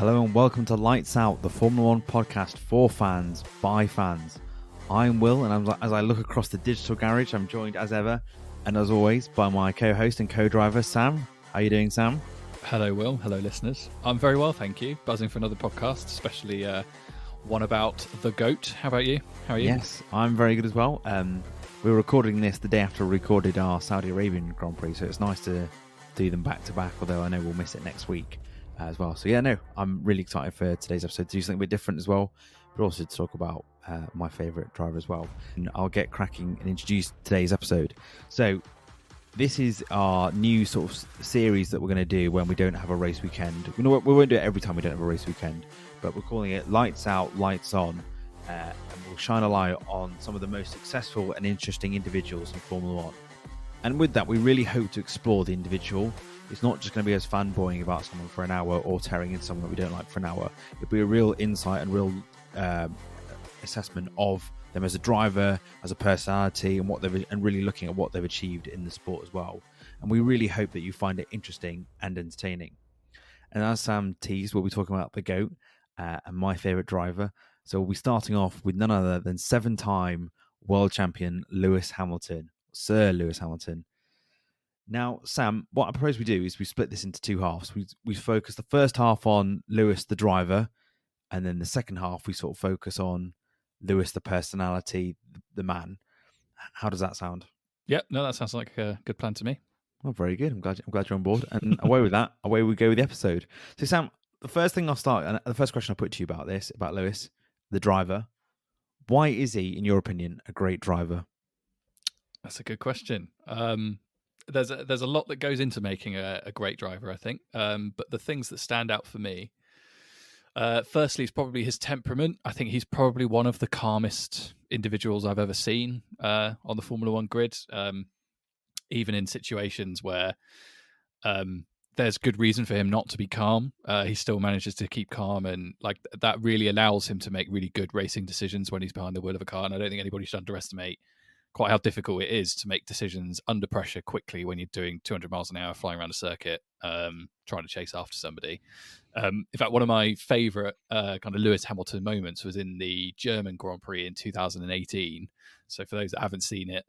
Hello and welcome to Lights Out, the Formula One podcast for fans, by fans. I'm Will, and as I look across the digital garage, I'm joined as ever, and as always, by my co-host and co-driver, Sam. How are you doing, Sam? Hello, Will. Hello, listeners. I'm very well, thank you. Buzzing for another podcast, especially one about the GOAT. How about you? How are you? Yes, I'm very good as well. We're recording this the day after we recorded our Saudi Arabian Grand Prix, so it's nice to do them back to back, although I know we'll miss it next week as well. So yeah, no, I'm really excited for today's episode to do something a bit different as well, but also to talk about my favourite driver as well. And I'll get cracking and introduce today's episode. So this is our new sort of series that we're going to do when we don't have a race weekend. We won't do it every time we don't have a race weekend, but we're calling it Lights Out, Lights On, and we'll shine a light on some of the most successful and interesting individuals in Formula One. And with that, we really hope to explore the individual. It's not just going to be us fanboying about someone for an hour or tearing in someone that we don't like for an hour. It'll be a real insight and real assessment of them as a driver, as a personality, and really looking at what they've achieved in the sport as well. And we really hope that you find it interesting and entertaining. And as Sam teased, we'll be talking about the GOAT and my favourite driver. So we'll be starting off with none other than 7-time world champion Lewis Hamilton, Sir Lewis Hamilton. Now, Sam, what I propose we do is we split this into two halves. We focus the first half on Lewis, the driver, and then the second half we sort of focus on Lewis, the personality, the man. How does that sound? Yep, no, that sounds like a good plan to me. Well, very good. I'm glad you're on board. And away with that, away we go with the episode. So, Sam, the first thing I'll start, and the first question I'll put to you about Lewis, the driver. Why is he, in your opinion, a great driver? That's a good question. There's a lot that goes into making a great driver, I think. But the things that stand out for me, firstly, is probably his temperament. I think he's probably one of the calmest individuals I've ever seen on the Formula One grid. Even in situations where there's good reason for him not to be calm, he still manages to keep calm, and like that really allows him to make really good racing decisions when he's behind the wheel of a car. And I don't think anybody should underestimate quite how difficult it is to make decisions under pressure quickly when you're doing 200 miles an hour flying around a circuit, trying to chase after somebody. In fact, one of my favourite kind of Lewis Hamilton moments was in the German Grand Prix in 2018. So for those that haven't seen it,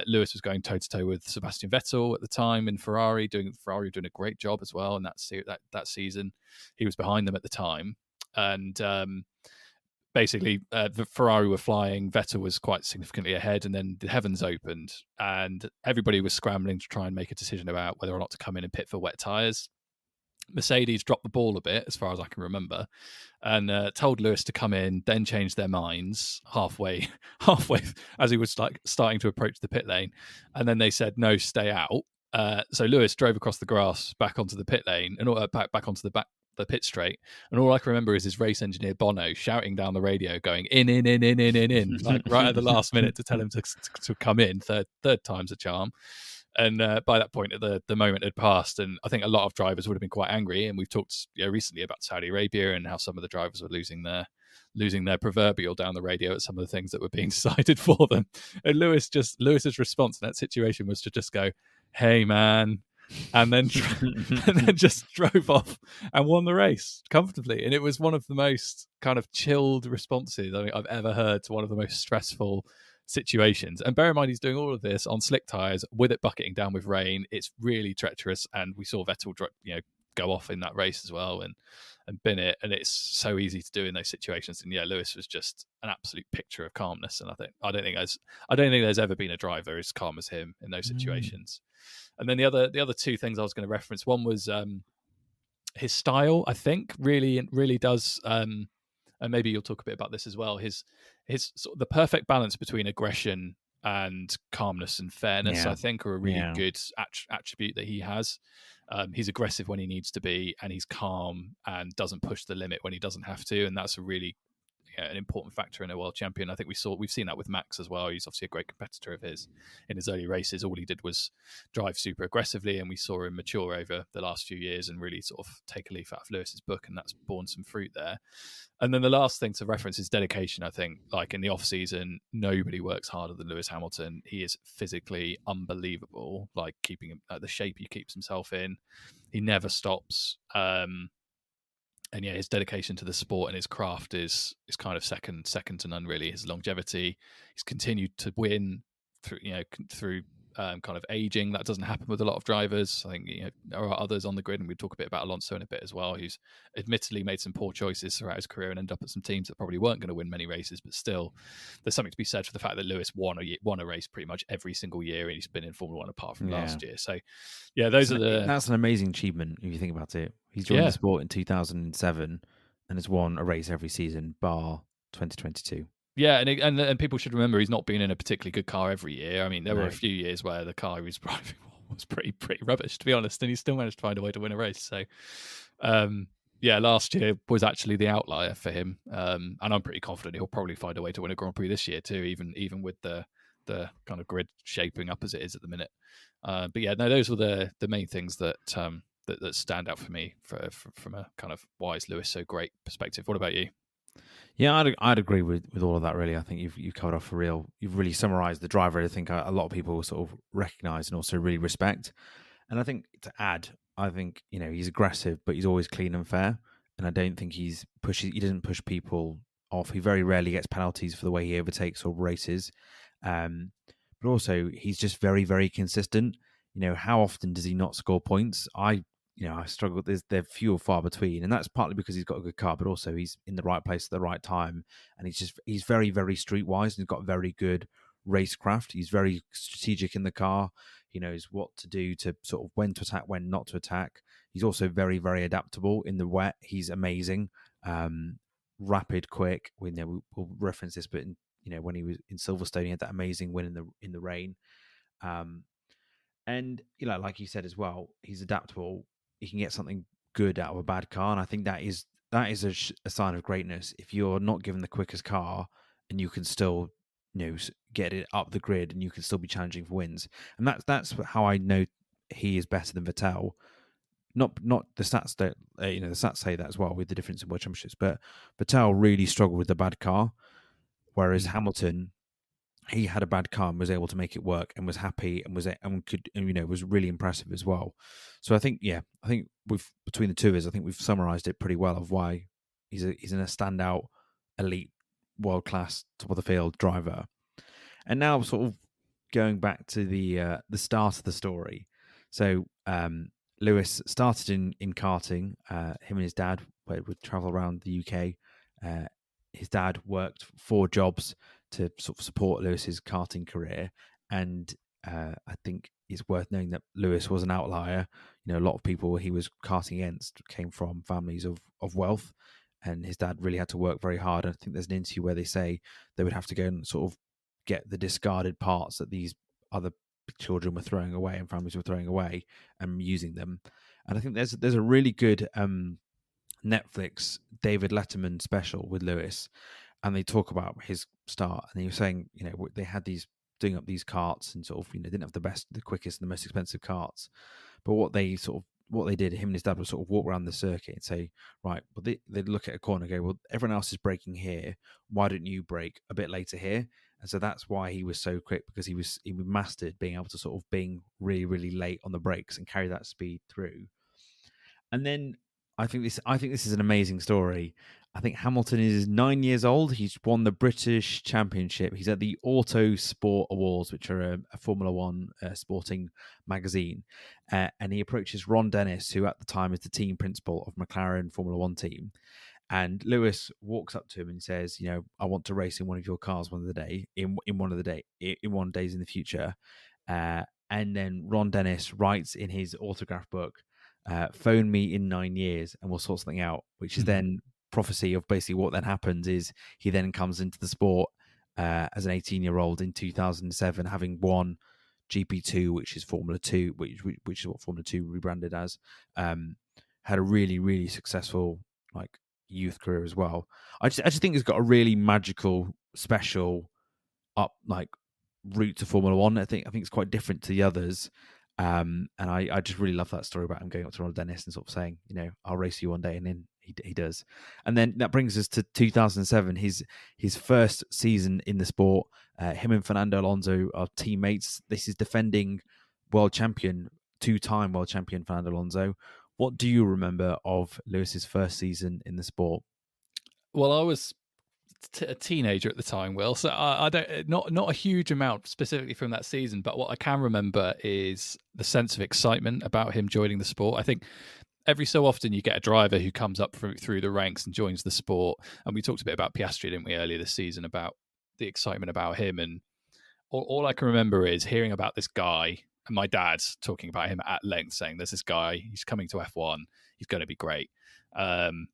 Lewis was going toe-to-toe with Sebastian Vettel at the time in Ferrari, doing a great job as well in that season. He was behind them at the time. And basically, the Ferrari were flying, Vettel was quite significantly ahead, and then the heavens opened, and everybody was scrambling to try and make a decision about whether or not to come in and pit for wet tyres. Mercedes dropped the ball a bit, as far as I can remember, and told Lewis to come in, then changed their minds halfway as he was like starting to approach the pit lane, and then they said, no, stay out. So Lewis drove across the grass back onto the pit lane and back onto the pit straight, and all I can remember is his race engineer Bono shouting down the radio, going in, like right at the last minute to tell him to come in. Third time's a charm. And by that point, the moment had passed, and I think a lot of drivers would have been quite angry. And we've talked recently about Saudi Arabia and how some of the drivers were losing their proverbial down the radio at some of the things that were being decided for them. And Lewis's response in that situation was to just go, "Hey, man." And then just drove off and won the race comfortably. And it was one of the most kind of chilled responses I've ever heard to one of the most stressful situations. And bear in mind, he's doing all of this on slick tyres with it bucketing down with rain. It's really treacherous. And we saw Vettel go off in that race as well and bin it. And it's so easy to do in those situations. And yeah, Lewis was just an absolute picture of calmness. And I don't think there's ever been a driver as calm as him in those situations. And then the other two things I was going to reference, one was his style. I think really does, and maybe you'll talk a bit about this as well. His sort of the perfect balance between aggression and calmness and fairness, I think, are a really good attribute that he has. He's aggressive when he needs to be, and he's calm and doesn't push the limit when he doesn't have to, and that's a really an important factor in a world champion. I think we've seen that with Max as well. He's obviously a great competitor of his in his early races. All he did was drive super aggressively, and we saw him mature over the last few years and really sort of take a leaf out of Lewis's book, and that's borne some fruit there. And then the last thing to reference is dedication. I think, like in the off season, nobody works harder than Lewis Hamilton. He is physically unbelievable, like keeping him the shape he keeps himself in. He never stops. And yeah, his dedication to the sport and his craft is kind of second to none. Really, his longevity, he's continued to win through kind of aging. That doesn't happen with a lot of drivers. I think there are others on the grid, and we talk a bit about Alonso in a bit as well, who's admittedly made some poor choices throughout his career and ended up at some teams that probably weren't going to win many races, but still, there's something to be said for the fact that Lewis won a race pretty much every single year, and he's been in Formula One apart from last year. So yeah, that's an amazing achievement if you think about it. He's joined the sport in 2007 and has won a race every season, bar 2022. Yeah, and people should remember he's not been in a particularly good car every year. I mean, there were a few years where the car he was driving was pretty rubbish, to be honest, and he still managed to find a way to win a race. So, last year was actually the outlier for him, and I'm pretty confident he'll probably find a way to win a Grand Prix this year too, even with the kind of grid shaping up as it is at the minute. But yeah, no, those were the main things that stand out for me from a kind of why is Lewis so great perspective. What about you? Yeah, I'd agree with all of that. Really, I think you've covered off for real. You've really summarised the driver. I think a lot of people sort of recognise and also really respect. And I think to add, I think he's aggressive, but he's always clean and fair. And I don't think he doesn't push people off. He very rarely gets penalties for the way he overtakes or races. But also, he's just very, very consistent. How often does he not score points? I struggle. They're few or far between, and that's partly because he's got a good car, but also he's in the right place at the right time, and he's very, very streetwise, and he's got very good racecraft. He's very strategic in the car. He knows what to do to sort of when to attack, when not to attack. He's also very, very adaptable in the wet. He's amazing, rapid, quick. We'll reference this, but when he was in Silverstone, he had that amazing win in the rain. And like you said as well, he's adaptable. He can get something good out of a bad car, and I think that is a sign of greatness. If you're not given the quickest car and you can still get it up the grid and you can still be challenging for wins, and that's how I know he is better than Vettel. Not the stats that the stats say that as well with the difference in world championships, but Vettel really struggled with the bad car, whereas Hamilton, he had a bad car and was able to make it work and was happy and was really impressive as well. So I think between the two of us, I think we've summarized it pretty well of why he's a standout, elite, world class, top of the field driver. And now sort of going back to the start of the story. So Lewis started in karting. Him and his dad would travel around the UK. His dad worked 4 jobs to sort of support Lewis's karting career, and I think it's worth knowing that Lewis was an outlier. A lot of people he was karting against came from families of wealth, and his dad really had to work very hard. I think there's an interview where they say they would have to go and sort of get the discarded parts that these other children were throwing away and families were throwing away and using them. And I think there's a really good Netflix David Letterman special with Lewis, and they talk about his start, and he was saying, they had these doing up these carts and sort of, didn't have the quickest and the most expensive carts, but what they did, him and his dad would sort of walk around the circuit and say, right, well, they'd look at a corner and go, well, everyone else is braking here, why don't you brake a bit later here? And so that's why he was so quick, because he mastered being able to sort of being really, really late on the brakes and carry that speed through. And then I think this is an amazing story. I think Hamilton is 9 years old. He's won the British Championship. He's at the Auto Sport Awards, which are a Formula One sporting magazine. And he approaches Ron Dennis, who at the time is the team principal of McLaren Formula One team. And Lewis walks up to him and says, I want to race in one of your cars one days in the future. And then Ron Dennis writes in his autograph book, phone me in 9 years and we'll sort something out, which is then prophecy of basically what then happens is he then comes into the sport as an 18-year-old in 2007, having won GP2, which is Formula 2, which is what Formula 2 rebranded as. Had a really, really successful youth career as well. I just think he's got a really magical, special route to Formula One. I think it's quite different to the others. And I just really love that story about him going up to Ronald Dennis and sort of saying, I'll race you one day, and then he does. And then that brings us to 2007, his first season in the sport. Him and Fernando Alonso are teammates. This is defending world champion, 2-time world champion Fernando Alonso, What do you remember of Lewis's first season in the sport? Well, I was a teenager at the time, Will. So I don't not a huge amount specifically from that season, but what I can remember is the sense of excitement about him joining the sport. I think every so often you get a driver who comes up through the ranks and joins the sport. And we talked a bit about Piastri, didn't we, earlier this season about the excitement about him. And all I can remember is hearing about this guy and my dad talking about him at length, saying, "There's this guy. He's coming to F1. He's going to be great." Um,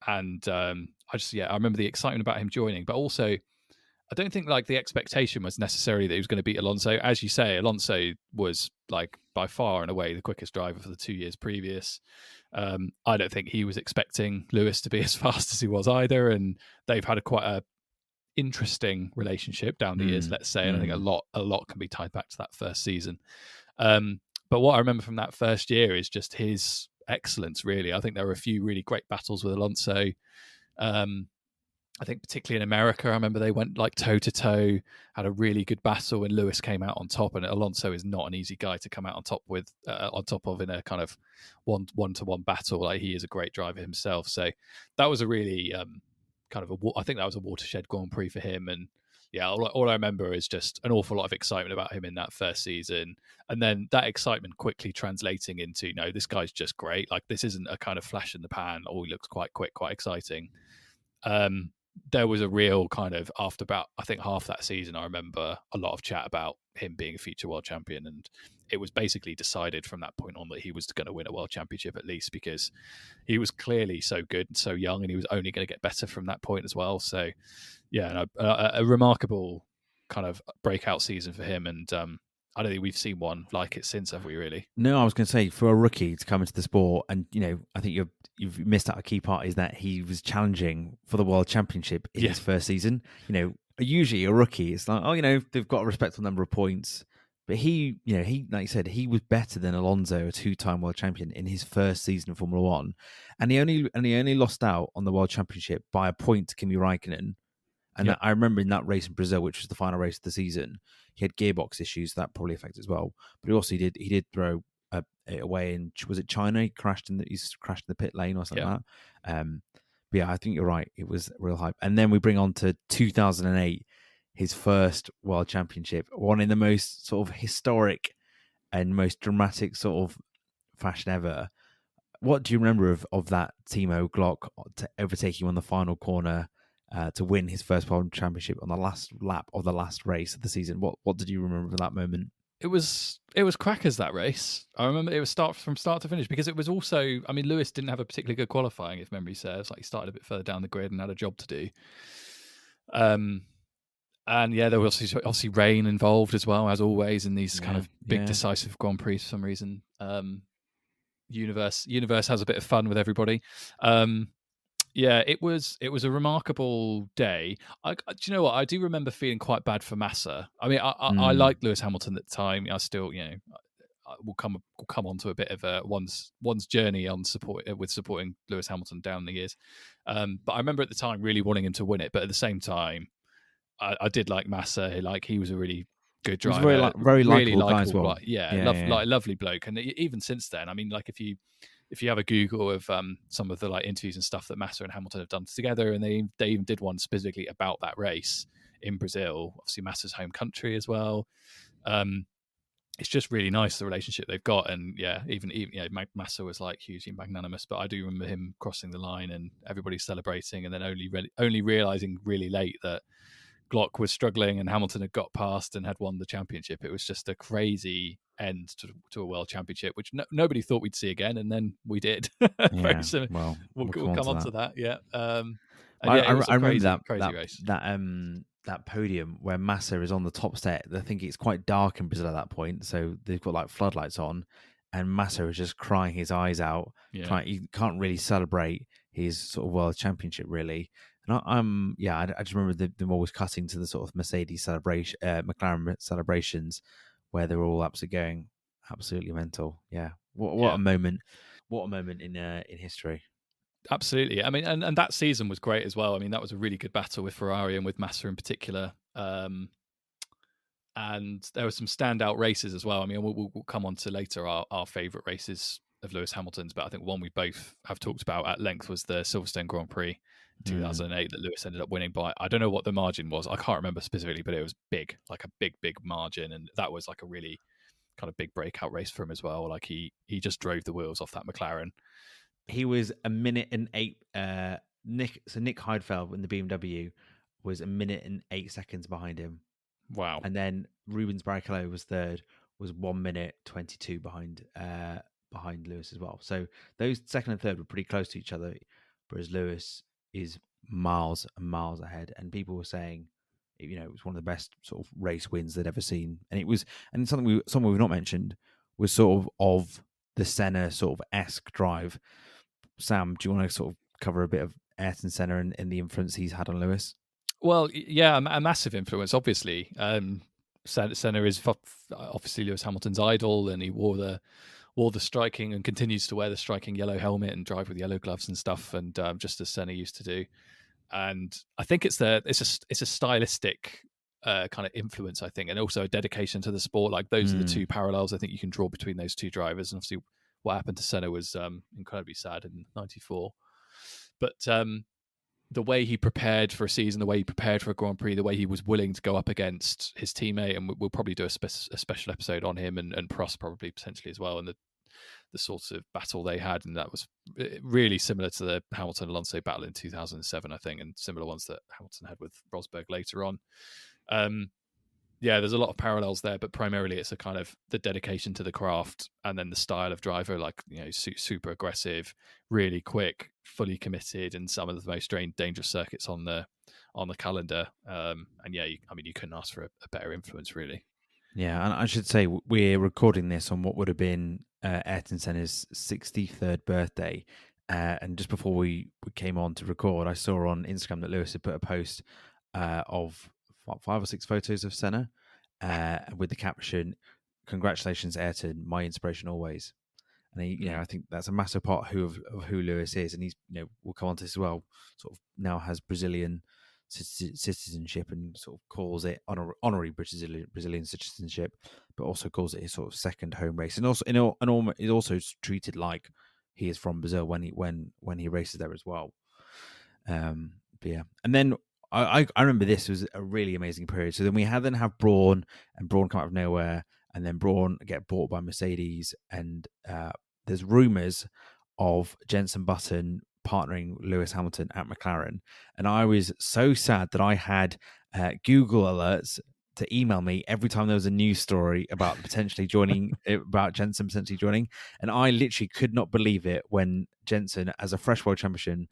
I remember the excitement about him joining, but also I don't think like the expectation was necessarily that he was going to beat Alonso. As you say, Alonso was like by far and away the quickest driver for the 2 years previous. I don't think he was expecting Lewis to be as fast as he was either, and they've had quite a interesting relationship down the years, let's say, and I think a lot can be tied back to that first season. But what I remember from that first year is just his excellence, really. I think there were a few really great battles with Alonso. I think particularly in America, I remember they went like toe to toe, had a really good battle, and Lewis came out on top. And Alonso is not an easy guy to come out on top of in a kind of one to one battle. Like, he is a great driver himself. So that was a really I think that was a watershed Grand Prix for him. And yeah, all I remember is just an awful lot of excitement about him in that first season, and then that excitement quickly translating into, no, this guy's just great. Like, this isn't a kind of flash in the pan. Oh, he looks quite quick, quite exciting. There was a real kind of, after about, I think, half that season, I remember a lot of chat about him being a future world champion, and it was basically decided from that point on that he was going to win a world championship at least, because he was clearly so good and so young, and he was only going to get better from that point as well. So yeah, a remarkable kind of breakout season for him, and I don't think we've seen one like it since, have we, really? No, I was going to say, for a rookie to come into the sport, and I think you've missed out a key part, is that he was challenging for the world championship in his first season. Usually a rookie, it's like, they've got a respectable number of points, but he like you said, he was better than Alonso, a two-time world champion, in his first season of Formula One, and he only lost out on the world championship by a point to Kimi Räikkönen. And I remember in that race in Brazil, which was the final race of the season, he had gearbox issues that probably affected as well. But he did throw it away in, was it China? He crashed in the pit lane or something like that. But yeah, I think you're right. It was real hype. And then we bring on to 2008, his first world championship, one in the most sort of historic and most dramatic sort of fashion ever. What do you remember of that Timo Glock overtaking on the final corner to win his first world championship on the last lap of the last race of the season? What did you remember of that moment? It was crackers, that race. I remember it was from start to finish, because it was also, I mean, Lewis didn't have a particularly good qualifying, if memory serves. Like, he started a bit further down the grid and had a job to do. And yeah, there was obviously rain involved as well, as always in these kind of big decisive Grand Prix for some reason. Universe has a bit of fun with everybody. Yeah, it was a remarkable day. Do you know what? I do remember feeling quite bad for Massa. I mean, I liked Lewis Hamilton at the time. I still, we'll come on to a bit of one's journey on supporting Lewis Hamilton down the years. But I remember at the time really wanting him to win it. But at the same time, I did like Massa. Like, he was a really good driver. He was very really likable guy as well. Like, lovely bloke. And even since then, I mean, like, if you have a Google of some of the like interviews and stuff that Massa and Hamilton have done together, and they even did one specifically about that race in Brazil, obviously Massa's home country as well. It's just really nice, the relationship they've got. And yeah, even Massa was like hugely magnanimous, but I do remember him crossing the line and everybody celebrating, and then only realizing really late that Glock was struggling and Hamilton had got past and had won the championship. It was just a crazy end to a world championship, which nobody thought we'd see again, and then we did. Very similar. Well, we'll come on to that. Yeah. I remember that crazy race. That podium where Massa is on the top set. I think it's quite dark in Brazil at that point, so they've got like floodlights on, and Massa is just crying his eyes out. He can't really celebrate his sort of world championship, really. And I just remember them always cutting to the sort of Mercedes celebration, McLaren celebrations, where they were all going absolutely mental. Yeah, what a moment! What a moment in history. Absolutely. I mean, and that season was great as well. I mean, that was a really good battle with Ferrari and with Massa in particular. And there were some standout races as well. I mean, we'll come on to later our favourite races Lewis Hamilton's, but I think one we both have talked about at length was the Silverstone Grand Prix in 2008 that Lewis ended up winning by. I don't know what the margin was. I can't remember specifically, but it was big, like a big margin, and that was like a really kind of big breakout race for him as well. Like he just drove the wheels off that McLaren. He was a minute and 8. Nick Heidfeld in the BMW was a minute and 8 seconds behind him. Wow. And then Rubens Barrichello was third, was 1 minute 22 behind Lewis as well. So those second and third were pretty close to each other, whereas Lewis is miles and miles ahead. And people were saying, you know, it was one of the best sort of race wins they'd ever seen. And it was, and something we've not mentioned was sort of the Senna sort of esque drive. Sam, do you want to sort of cover a bit of Ayrton Senna and the influence he's had on Lewis? Well, yeah, a massive influence, obviously. Senna is obviously Lewis Hamilton's idol, and he wore the striking and continues to wear the striking yellow helmet and drive with yellow gloves and stuff, and just as Senna used to do. And I think it's a stylistic kind of influence, I think, and also a dedication to the sport. Like those are the two parallels I think you can draw between those two drivers. And obviously, what happened to Senna was incredibly sad in '94, but the way he prepared for a season, the way he prepared for a Grand Prix, the way he was willing to go up against his teammate, and we'll probably do a special episode on him and Prost probably potentially as well, and the sorts of battle they had, and that was really similar to the Hamilton-Alonso battle in 2007, I think, and similar ones that Hamilton had with Rosberg later on. Yeah, there's a lot of parallels there, but primarily it's a kind of the dedication to the craft and then the style of driver, like, you know, super aggressive, really quick, fully committed, and some of the most dangerous circuits on the calendar. And yeah, you couldn't ask for a better influence, really. Yeah, and I should say we're recording this on what would have been Ayrton Senna's 63rd birthday. And just before we came on to record, I saw on Instagram that Lewis had put a post of 5 or 6 photos of Senna with the caption, "Congratulations, Ayrton, my inspiration always." And he, you know, I think that's a massive part of who Lewis is, and he's, you know, we'll come on to this as well. Sort of now has Brazilian citizenship and sort of calls it honorary Brazilian citizenship, but also calls it his sort of second home race, and also is also treated like he is from Brazil when he races there as well. But yeah, and then I remember this was a really amazing period. So then we have Brawn, and Brawn come out of nowhere, and then Brawn get bought by Mercedes, and there's rumours of Jenson Button partnering Lewis Hamilton at McLaren, and I was so sad that I had Google alerts to email me every time there was a news story about potentially joining, about Jenson potentially joining, and I literally could not believe it when Jenson, as a fresh world champion,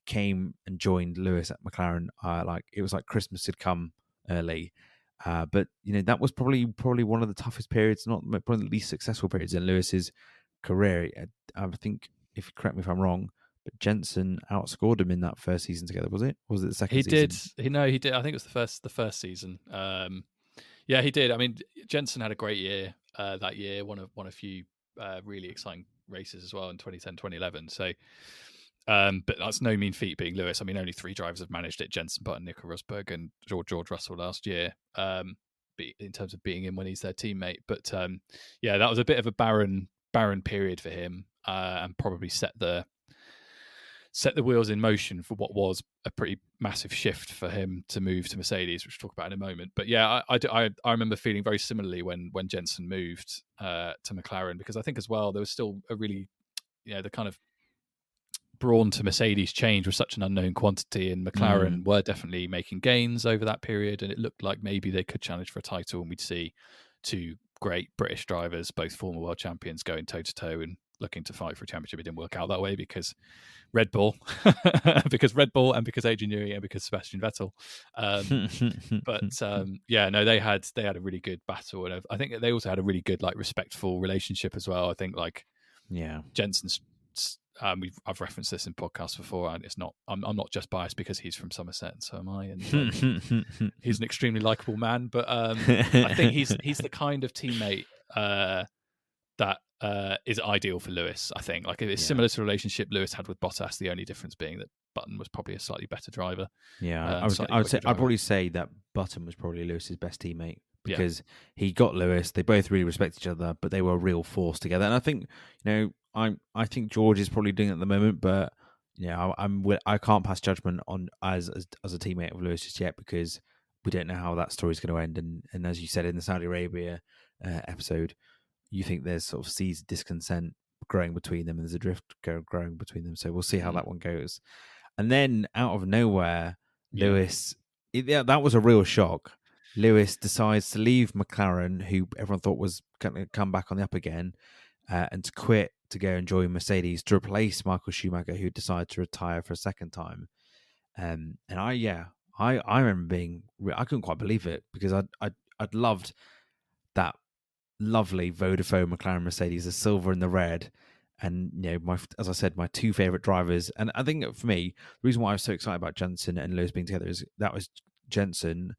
came and joined Lewis at McLaren. Like it was like Christmas had come early. But you know, that was probably one of the toughest periods, not probably the least successful periods in Lewis's career. I think, if you correct me if I'm wrong, but Jenson outscored him in that first season together. Was it? Or was it the second season? He did. I think it was the first season. Yeah, he did. I mean, Jenson had a great year that year. Won a few really exciting races as well in 2010, 2011. So, but that's no mean feat being Lewis. I mean, only 3 drivers have managed it: Jenson Button, Nico Rosberg, and George Russell last year. In terms of beating him when he's their teammate, but yeah, that was a bit of a barren period for him, and probably set the wheels in motion for what was a pretty massive shift for him to move to Mercedes, which we'll talk about in a moment. But yeah, I remember feeling very similarly when Jenson moved to McLaren, because I think as well there was still a really, you know, the kind of Brawn to Mercedes change was such an unknown quantity, and McLaren were definitely making gains over that period, and it looked like maybe they could challenge for a title, and we'd see 2 great British drivers, both former world champions, going toe-to-toe and looking to fight for a championship. It didn't work out that way because Red Bull, and because Adrian Newey, and because Sebastian Vettel. But yeah, no, they had a really good battle, and I think they also had a really good, like, respectful relationship as well. I think, like, yeah, Jenson's. I've referenced this in podcasts before, and it's not. I'm not just biased because he's from Somerset, and so am I. And he's an extremely likable man. But I think he's the kind of teammate that is ideal for Lewis. I think, like, it's similar to the relationship Lewis had with Bottas. The only difference being that Button was probably a slightly better driver. Yeah, I'd probably say that Button was probably Lewis's best teammate Yeah. because he got Lewis. They both really respect each other, but they were a real force together. And I think, I think George is probably doing it at the moment, but I can't pass judgment on as a teammate of Lewis just yet, because we don't know how that story's going to end. And as you said in the Saudi Arabia episode, you think there's sort of seeds of discontent growing between them, and there's a drift growing between them. So we'll see how that one goes. And then out of nowhere, Yeah. Lewis, that was a real shock. Lewis decides to leave McLaren, who everyone thought was going to come back on the up again, and to quit to go and join Mercedes to replace Michael Schumacher, who decided to retire for a second time. And I remember I couldn't quite believe it, because I'd loved that lovely Vodafone McLaren Mercedes, the silver and the red. And as I said, my two favorite drivers. And I think for me, the reason why I was so excited about Jensen and Lewis being together is that was Jensen.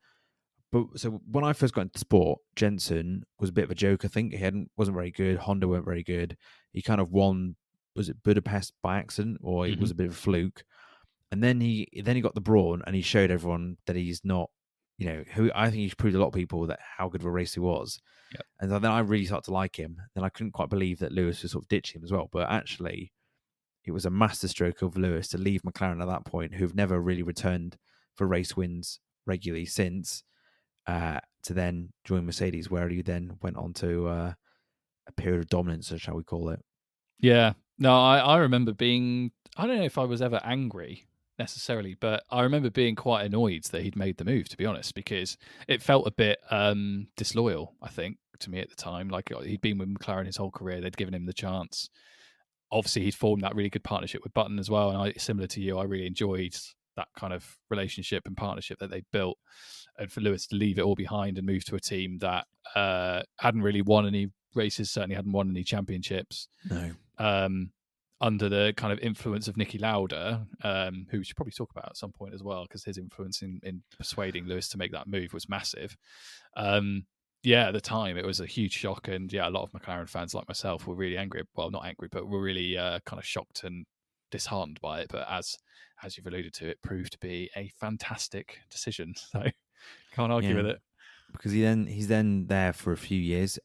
But so when I first got into sport, Jensen was a bit of a joke. I think wasn't very good. Honda weren't very good. He kind of won, was it Budapest by accident, or it was a bit of a fluke? And then he got the brawn, and he showed everyone that he's not, who I think he's proved a lot of people that how good of a racer he was. Yep. And then I really started to like him. Then I couldn't quite believe that Lewis was sort of ditching him as well. But actually, it was a masterstroke of Lewis to leave McLaren at that point, who've never really returned for race wins regularly since, to then join Mercedes, where he then went on to a period of dominance, shall we call it. Yeah. No, I remember being, I don't know if I was ever angry necessarily, but I remember being quite annoyed that he'd made the move, to be honest, because it felt a bit disloyal, I think, to me at the time. Like, he'd been with McLaren his whole career. They'd given him the chance. Obviously, he'd formed that really good partnership with Button as well. And similar to you, I really enjoyed that kind of relationship and partnership that they built. And for Lewis to leave it all behind and move to a team that hadn't really won any races, certainly hadn't won any championships. No. Under the kind of influence of Niki Lauda, who we should probably talk about at some point as well, because his influence in persuading Lewis to make that move was massive. At the time, it was a huge shock. And a lot of McLaren fans like myself were really angry. Well, not angry, but were really kind of shocked and disheartened by it. But as you've alluded to, it proved to be a fantastic decision. So can't argue with it. Because he's then there for a few years.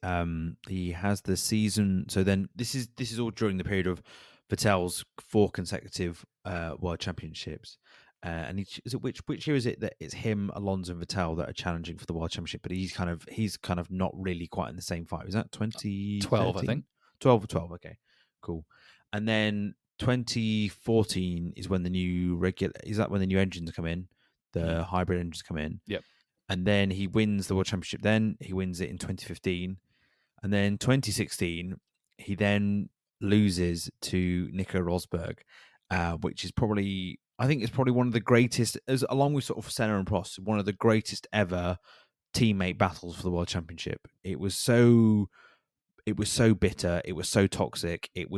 He has the season. So then this is all during the period of Vettel's 4 consecutive World Championships. And which year is it that it's him, Alonso, and Vettel that are challenging for the World Championship? But he's kind of not really quite in the same fight. Is that 2012? I think 12. Okay, cool. And then 2014 is when the new Is that when the new engines come in? The hybrid engines come in. Yep. And then he wins the World Championship. Then he wins it in 2015. And then 2016, he then loses to Nico Rosberg, which is probably one of the greatest, along with sort of Senna and Prost, one of the greatest ever teammate battles for the World Championship. It was so bitter. It was so toxic. It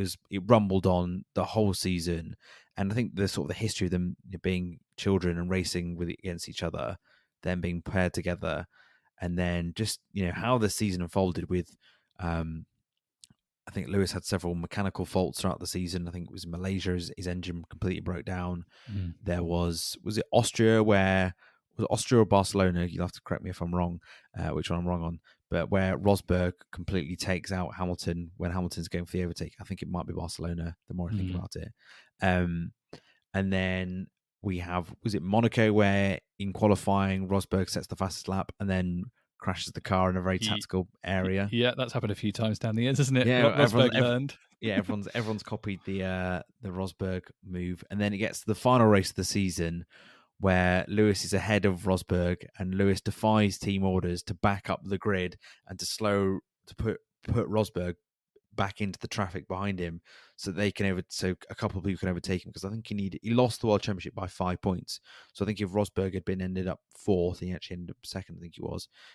rumbled on the whole season. And I think the sort of the history of them being children and racing against each other, them being paired together, and then just how the season unfolded with I think Lewis had several mechanical faults throughout the season. I think it was Malaysia, his engine completely broke down. There was it Austria, or Barcelona? You'll have to correct me if I'm wrong, which one I'm wrong on, but where Rosberg completely takes out Hamilton when Hamilton's going for the overtake. I think it might be Barcelona, the more I think about it. And then we have, was it Monaco, where in qualifying Rosberg sets the fastest lap and then crashes the car in a very tactical area. Yeah, that's happened a few times down the years, hasn't it? Yeah, Rosberg learned. Everyone's copied the Rosberg move, and then it gets to the final race of the season where Lewis is ahead of Rosberg, and Lewis defies team orders to back up the grid and to put Rosberg back into the traffic behind him, so they can so a couple of people can overtake him, because I think he lost the World Championship by 5 points. So I think if Rosberg had ended up 4th, he actually ended up 2nd. I think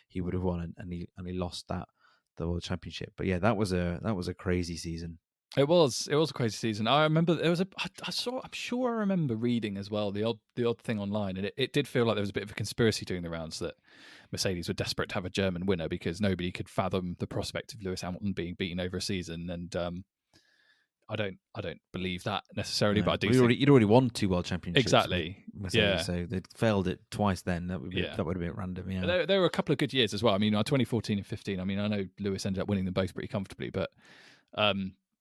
he would have won, and he lost the World Championship. But yeah, that was a crazy season. It was a crazy season. I remember there was I'm sure I remember reading as well the odd thing online, and it did feel like there was a bit of a conspiracy doing the rounds that Mercedes were desperate to have a German winner because nobody could fathom the prospect of Lewis Hamilton being beaten over a season. And I don't believe that necessarily, No. but I do Well, think you'd already won 2 world championships with exactly. Mercedes, Yeah, so they'd failed it twice. Then that would yeah. have been random. Yeah. There were a couple of good years as well. I mean, 2014 and 15. I mean, I know Lewis ended up winning them both pretty comfortably, but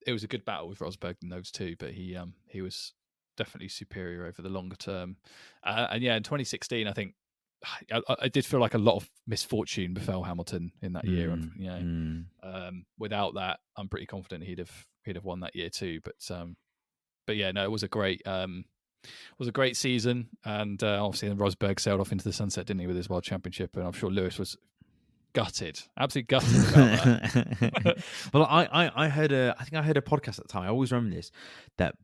it was a good battle with Rosberg in those two. But he was definitely superior over the longer term. And yeah, in 2016, I think I did feel like a lot of misfortune befell Hamilton in that year. And without that, I'm pretty confident he'd have won that year too. But yeah, no, it was a great season, and obviously then Rosberg sailed off into the sunset, didn't he, with his world championship? And I'm sure Lewis was gutted, absolutely gutted about that. Well, I heard I think I heard a podcast at the time. I always remember this that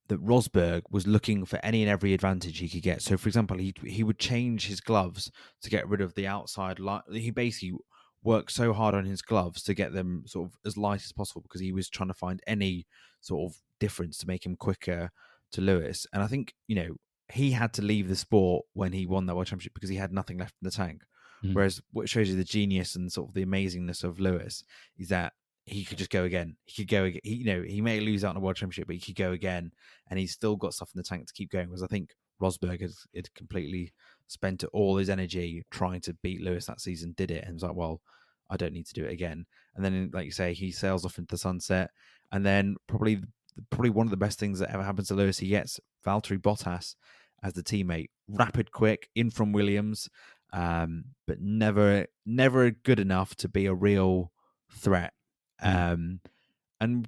Rosberg was looking for any and every advantage he could get. So, for example, he would change his gloves to get rid of the outside light. He basically worked so hard on his gloves to get them sort of as light as possible because he was trying to find any sort of difference to make him quicker to Lewis. And I think, he had to leave the sport when he won that world championship because he had nothing left in the tank. Whereas what shows you the genius and sort of the amazingness of Lewis is that he could just go again. He could go again. He may lose out in a world championship, but he could go again, and he's still got stuff in the tank to keep going. Whereas I think Rosberg had completely spent all his energy trying to beat Lewis that season, did it, and was like, well, I don't need to do it again. And then, like you say, he sails off into the sunset, and then probably one of the best things that ever happens to Lewis, he gets Valtteri Bottas as the teammate, rapid, quick, in from Williams, but never good enough to be a real threat. And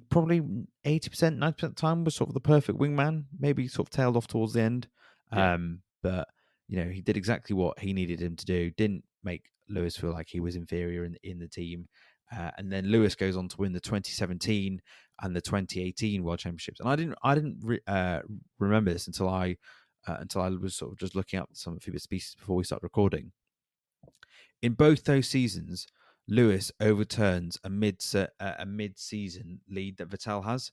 probably 80%, 90% of the time was sort of the perfect wingman, maybe sort of tailed off towards the end. But, he did exactly what he needed him to do, didn't make Lewis feel like he was inferior in the team. And then Lewis goes on to win the 2017 and the 2018 World Championships. And I didn't remember this until I was sort of just looking up some of his pieces before we started recording. In both those seasons, Lewis overturns a mid-season lead that Vettel has.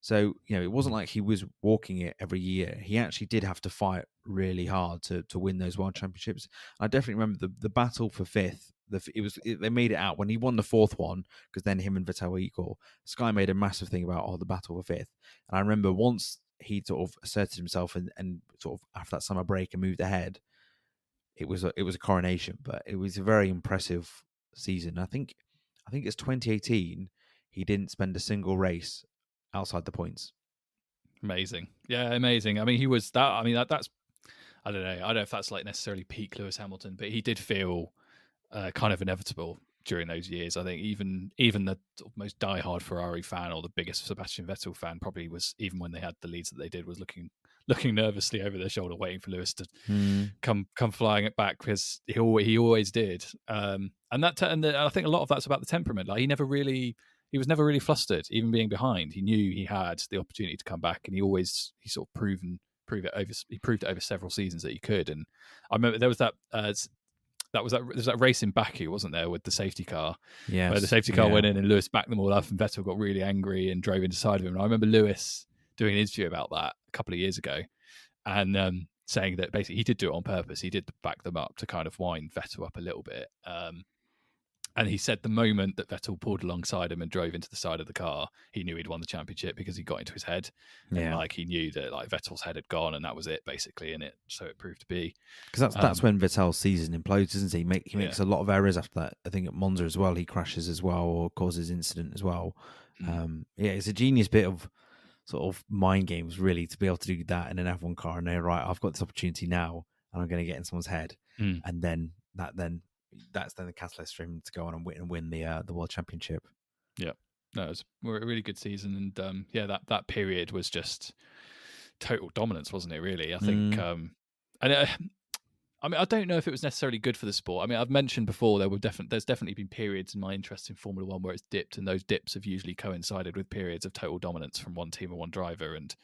So, it wasn't like he was walking it every year. He actually did have to fight really hard to win those world championships. I definitely remember the battle for fifth. They made it out when he won the fourth one, because then him and Vettel were equal. Sky made a massive thing about the battle for fifth. And I remember once he sort of asserted himself and sort of after that summer break and moved ahead, it was a coronation. But it was a very impressive season. I think it's 2018. He didn't spend a single race outside the points. Amazing. Yeah, amazing. I mean, he was that. I mean, that's. I don't know. I don't know if that's like necessarily peak Lewis Hamilton, but he did feel kind of inevitable during those years. I think even the most diehard Ferrari fan or the biggest Sebastian Vettel fan probably was, even when they had the leads that they did, was looking nervously over their shoulder, waiting for Lewis to come flying it back, because he always did. And I think a lot of that's about the temperament. Like he was never really flustered, even being behind. He knew he had the opportunity to come back, and he sort of proved it over several seasons that he could. And I remember there was that. There was that race in Baku, wasn't there, with the safety car? Yes, where the safety car went in and Lewis backed them all up, and Vettel got really angry and drove into the side of him. And I remember Lewis doing an interview about that a couple of years ago, and saying that basically he did do it on purpose. He did back them up to kind of wind Vettel up a little bit. And he said the moment that Vettel pulled alongside him and drove into the side of the car, he knew he'd won the championship, because he got into his head. And like he knew that like Vettel's head had gone, and that was it basically. And so it proved to be. Because that's when Vettel's season implodes, isn't he? He makes a lot of errors after that. I think at Monza as well, he crashes as well or causes incident as well. It's a genius bit of sort of mind games, really, to be able to do that in an F1 car and they're right, I've got this opportunity now and I'm going to get in someone's head. And then that's the catalyst for him to go on and win the World Championship. Yeah, no, it was a really good season, and that period was just total dominance, wasn't it? Really, I think, I mean, I don't know if it was necessarily good for the sport. I mean, I've mentioned before there's definitely been periods in my interest in Formula One where it's dipped, and those dips have usually coincided with periods of total dominance from one team or one driver. And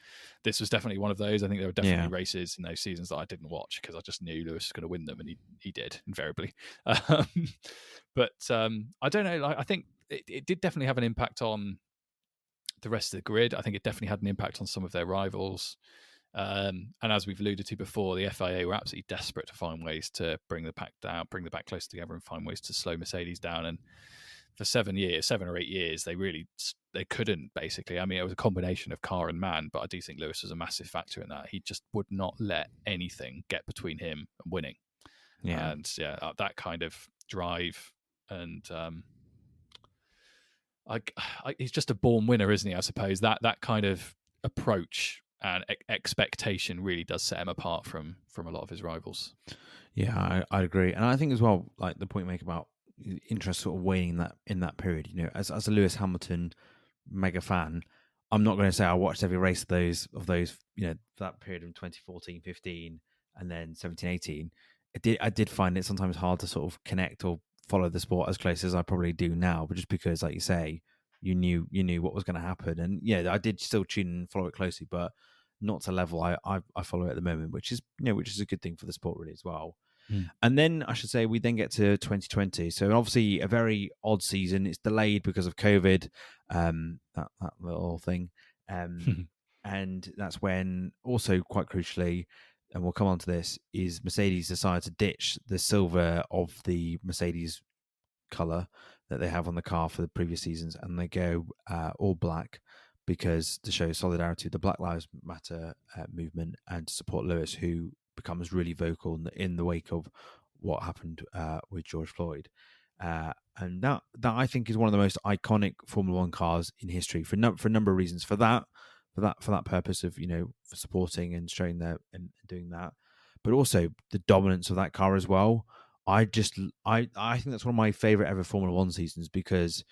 this was definitely one of those. I think there were definitely races in those seasons that I didn't watch because I just knew Lewis was going to win them, and he did invariably. But I don't know. I think it did definitely have an impact on the rest of the grid. I think it definitely had an impact on some of their rivals. And as we've alluded to before, the FIA were absolutely desperate to find ways to bring the pack down, bring the pack closer together, and find ways to slow Mercedes down. And for 7 or 8 years, they they couldn't, basically. I mean, it was a combination of car and man, but I do think Lewis was a massive factor in that. He just would not let anything get between him and winning. Yeah. And that kind of drive and he's just a born winner, isn't he? I suppose that kind of approach and expectation really does set him apart from a lot of his rivals. Yeah, I agree, and I think as well, like the point you make about interest sort of waning in that period. You know, as a Lewis Hamilton mega fan, I'm not going to say I watched every race of those. You know, that period of 2014, 15, and then 17, 18. I did find it sometimes hard to sort of connect or follow the sport as close as I probably do now, but just because, like you say, you knew what was going to happen, and yeah, I did still tune and follow it closely, but not to level I follow it at the moment, which is a good thing for the sport really as well. And then I should say we then get to 2020. So obviously a very odd season. It's delayed because of COVID, that little thing. And that's when also quite crucially, and we'll come on to this, is Mercedes decided to ditch the silver of the Mercedes color that they have on the car for the previous seasons, and they go all black because to show solidarity with the Black Lives Matter movement and to support Lewis, who becomes really vocal in the wake of what happened with George Floyd. And that I think is one of the most iconic Formula One cars in history for a number of reasons. For that purpose of for supporting and showing that and doing that, but also the dominance of that car as well. I think that's one of my favorite ever Formula One seasons because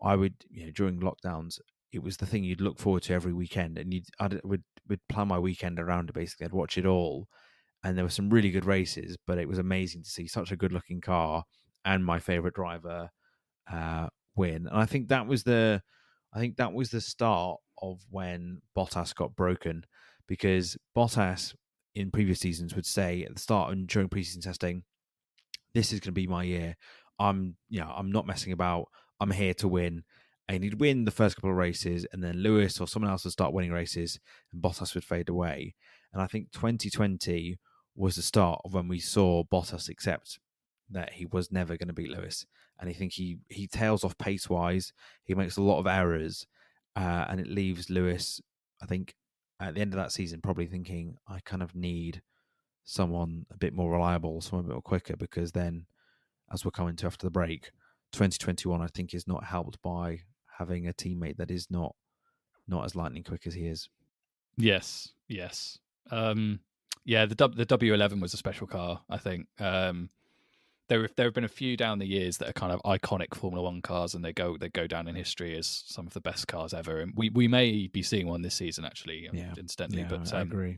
I would during lockdowns it was the thing you'd look forward to every weekend, and I would plan my weekend around it. Basically, I'd watch it all, and there were some really good races. But it was amazing to see such a good looking car and my favorite driver win. And I think that was the start of when Bottas got broken, because Bottas in previous seasons would say at the start and during preseason testing, this is going to be my year. I'm not messing about. I'm here to win. And he'd win the first couple of races, and then Lewis or someone else would start winning races, and Bottas would fade away. And I think 2020 was the start of when we saw Bottas accept that he was never going to beat Lewis. And I think he tails off pace-wise. He makes a lot of errors, and it leaves Lewis, I think, at the end of that season, probably thinking, I kind of need someone a bit more reliable, someone a bit more quicker, because then, as we're coming to after the break, 2021, I think, is not helped by having a teammate that is not as lightning quick as he is. Yes. Yeah, the W11 was a special car, I think. There have been a few down the years that are kind of iconic Formula One cars, and they go down in history as some of the best cars ever. And we may be seeing one this season, actually, incidentally. But I agree.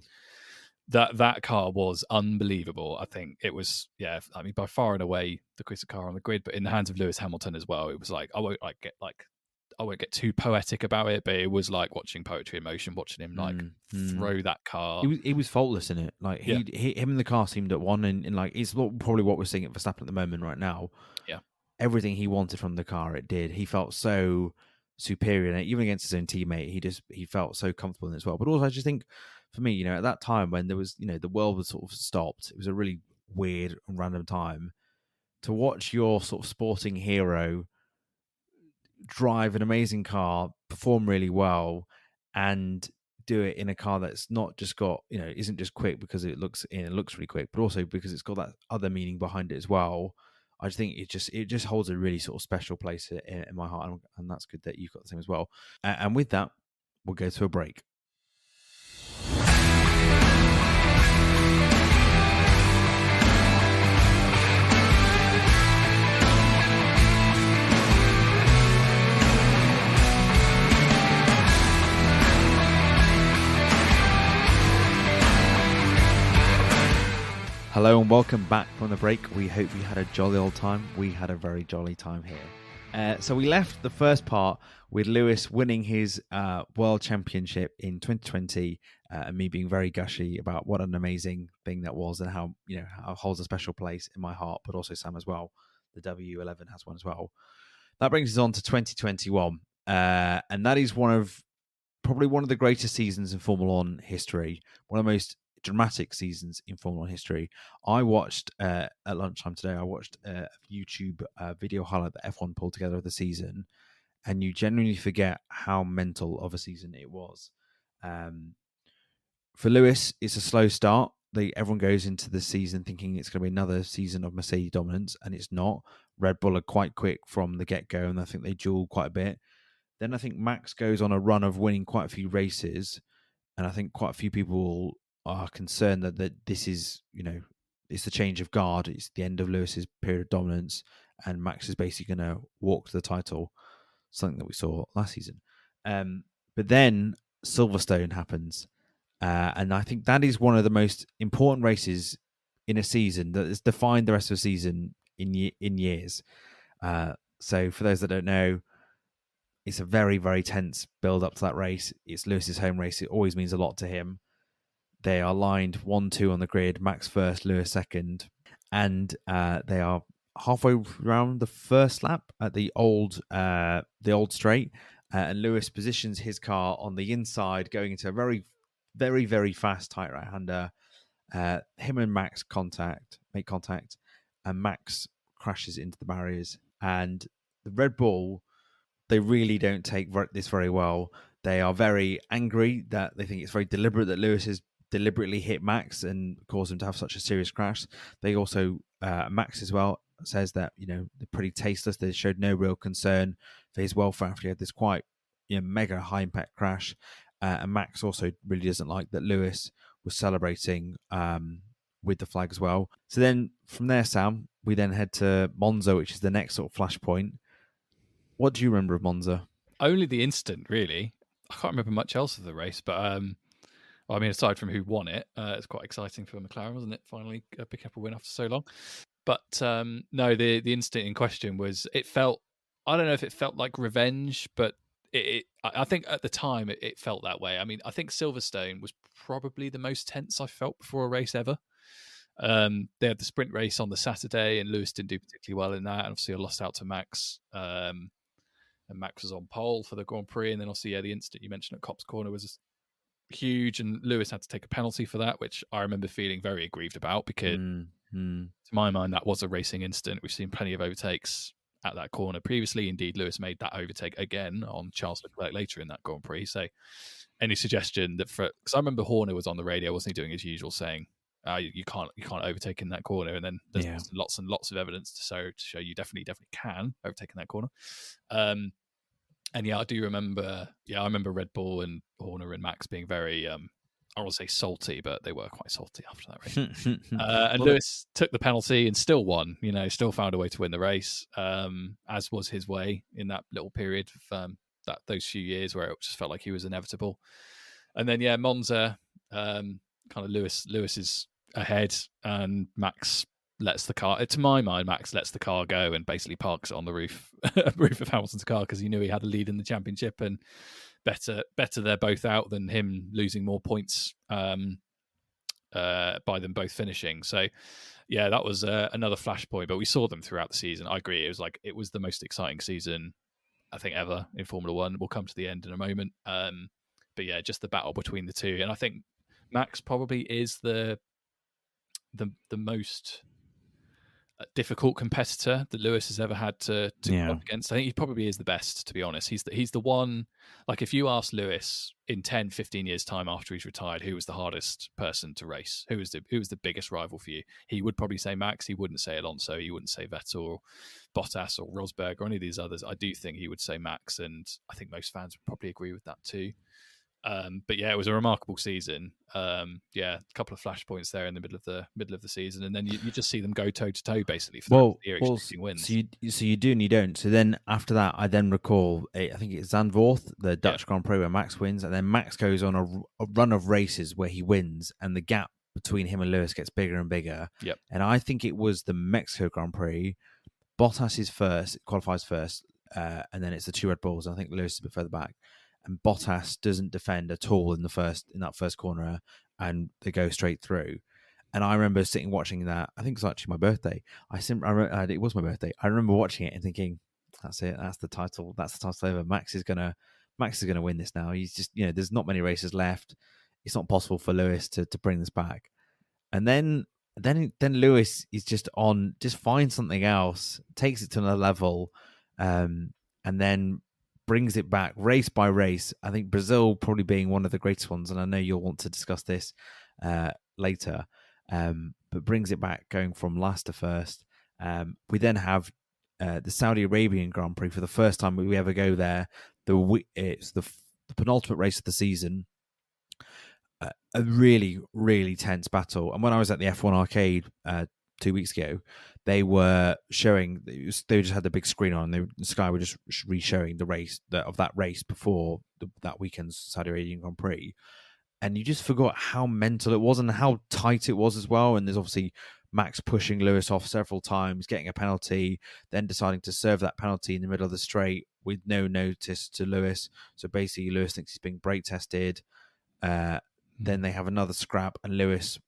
That car was unbelievable. I think it was, I mean, by far and away the quickest car on the grid. But in the hands of Lewis Hamilton as well, it was like I won't get too poetic about it, but it was like watching poetry in motion, watching him throw that car. He was faultless in it. Like him and the car seemed at one, and like it's probably what we're seeing at Verstappen at the moment right now. Yeah, everything he wanted from the car, it did. He felt so superior, and even against his own teammate, he felt so comfortable in it as well. But also, I just think for me, at that time when there was, the world was sort of stopped, it was a really weird and random time to watch your sort of sporting hero drive an amazing car, perform really well, and do it in a car that's not just got, isn't just quick because it looks really quick, but also because it's got that other meaning behind it as well. I just think it just holds a really sort of special place in my heart, and that's good that you've got the same as well. And with that, we'll go to a break. Hello and welcome back from the break. We hope you had a jolly old time. We had a very jolly time here. So we left the first part with Lewis winning his World Championship in 2020, and me being very gushy about what an amazing thing that was, and how how it holds a special place in my heart, but also Sam as well. The W11 has one as well. That brings us on to 2021, and that is probably one of the greatest seasons in Formula One history. One of the most dramatic seasons in Formula One history. I watched at lunchtime today. I watched a YouTube video highlight that F1 pulled together of the season, and you genuinely forget how mental of a season it was. For Lewis, it's a slow start. Everyone goes into the season thinking it's going to be another season of Mercedes dominance, and it's not. Red Bull are quite quick from the get-go, and I think they duel quite a bit. Then I think Max goes on a run of winning quite a few races, and I think quite a few people are concerned that this is, it's the change of guard. It's the end of Lewis's period of dominance, and Max is basically going to walk to the title, something that we saw last season. But then Silverstone happens, and I think that is one of the most important races in a season that has defined the rest of the season in years. So for those that don't know, it's a very, very tense build up to that race. It's Lewis's home race. It always means a lot to him. They are lined 1-2 on the grid, Max first, Lewis second, and they are halfway around the first lap at the old straight, and Lewis positions his car on the inside, going into a very, very, very fast tight right-hander. Him and Max make contact, and Max crashes into the barriers. And the Red Bull, they really don't take this very well. They are very angry that they think it's very deliberate that Lewis has deliberately hit Max and caused him to have such a serious crash. They also, Max as well, says that, they're pretty tasteless. They showed no real concern for his welfare after he had this quite mega high impact crash. And Max also really doesn't like that Lewis was celebrating with the flag as well. So then from there, Sam, we then head to Monza, which is the next sort of flashpoint. What do you remember of Monza? Only the instant, really. I can't remember much else of the race, but I mean, aside from who won it, it's quite exciting for McLaren, wasn't it? Finally picking up a win after so long. But no, the instant in question was, it felt, I don't know if it felt like revenge, but I think at the time it felt that way. I mean, I think Silverstone was probably the most tense I felt before a race ever. They had the sprint race on the Saturday, and Lewis didn't do particularly well in that. And obviously, I lost out to Max. And Max was on pole for the Grand Prix. And then obviously, the incident you mentioned at Copse Corner was huge, and Lewis had to take a penalty for that, which I remember feeling very aggrieved about, because to my mind, that was a racing incident. We've seen plenty of overtakes at that corner previously. Indeed, Lewis made that overtake again on Charles Leclerc later in that Grand Prix. So any suggestion that, because I remember Horner was on the radio, wasn't he, doing his usual saying, you can't overtake in that corner, and then there's lots and lots of evidence to show you definitely can overtake in that corner. And I do remember, I remember Red Bull and Horner and Max being very, I don't want to say salty, but they were quite salty after that race. And Lewis took the penalty and still won, still found a way to win the race, as was his way in that little period of those few years where it just felt like he was inevitable. And then, Monza, kind of Lewis is ahead, and Max lets the car, to my mind, Max lets the car go and basically parks it on the roof of Hamilton's car, because he knew he had a lead in the championship, and better they're both out than him losing more points by them both finishing. So that was another flashpoint, but we saw them throughout the season. I agree, it was the most exciting season I think ever in Formula One. We'll come to the end in a moment, but just the battle between the two, and I think Max probably is the most difficult competitor that Lewis has ever had to go up against. I think he probably is the best, to be honest. He's the one, like, if you ask Lewis in 10, 15 years' time after he's retired, who was the hardest person to race? Who was the biggest rival for you? He would probably say Max. He wouldn't say Alonso. He wouldn't say Vettel or Bottas or Rosberg or any of these others. I do think he would say Max, and I think most fans would probably agree with that too. But it was a remarkable season. A couple of flashpoints there in the middle of the season, and then you just see them go toe to toe basically for the rest of the year, expecting wins. So you do and you don't. So then after that, I then recall, I think it's Zandvoort, the Dutch Grand Prix, where Max wins, and then Max goes on a run of races where he wins, and the gap between him and Lewis gets bigger and bigger. Yep. And I think it was the Mexico Grand Prix. Bottas is first, qualifies first, and then it's the two Red Bulls. I think Lewis is a bit further back. And Bottas doesn't defend at all in that first corner, and they go straight through. And I remember sitting watching that. I think it was actually my birthday. It was my birthday. I remember watching it and thinking, "That's it. That's the title. That's the title over. Max is gonna win this now. He's just, there's not many races left. It's not possible for Lewis to bring this back." And then Lewis is just finds something else, takes it to another level, and then brings it back race by race. I think Brazil probably being one of the greatest ones, and I know you'll want to discuss this later, but brings it back going from last to first. We then have the Saudi Arabian Grand Prix for the first time we ever go there. It's the penultimate race of the season. A really, really tense battle. And when I was at the F1 arcade 2 weeks ago, they were showing. They just had the big screen on. Sky were just re-showing the race of that race before that weekend's Saudi Arabian Grand Prix, and you just forgot how mental it was and how tight it was as well. And there's obviously Max pushing Lewis off several times, getting a penalty, then deciding to serve that penalty in the middle of the straight with no notice to Lewis. So basically, Lewis thinks he's being brake tested. Then they have another scrap, and Lewis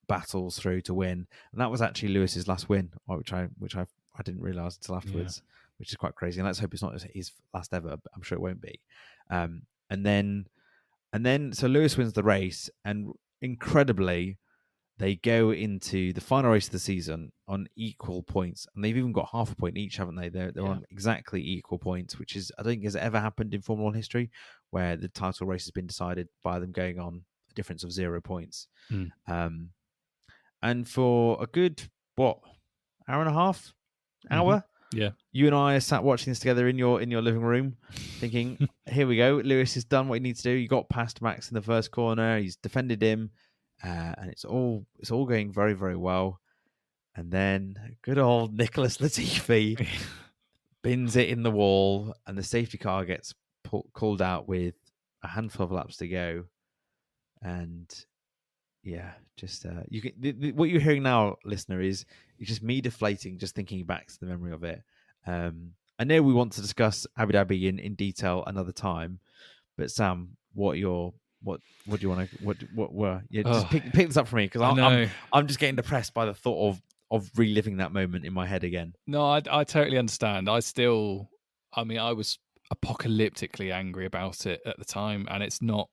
battles through to win. And that was actually Lewis's last win, which I didn't realise until afterwards, which is quite crazy. And let's hope it's not his last ever, but I'm sure it won't be. And then so Lewis wins the race, and incredibly, they go into the final race of the season on equal points, and they've even got half a point each, haven't they? They're on exactly equal points, which is, I don't think has ever happened in Formula One history, where the title race has been decided by them going on a difference of 0 points. And for a good hour and a half, you and I sat watching this together in your living room, thinking, "Here we go. Lewis has done what he needs to do. He got past Max in the first corner. He's defended him, and it's all going very, very well." And then good old Nicholas Latifi bins it in the wall, and the safety car gets called out with a handful of laps to go, and just you can, what you're hearing now, listener, is just me deflating, just thinking back to the memory of it. I know we want to discuss Abu Dhabi in detail another time, but Sam, what do you want to what were just pick this up for me, because I'm just getting depressed by the thought of reliving that moment in my head again. No, I totally understand. I was apocalyptically angry about it at the time, and it's not.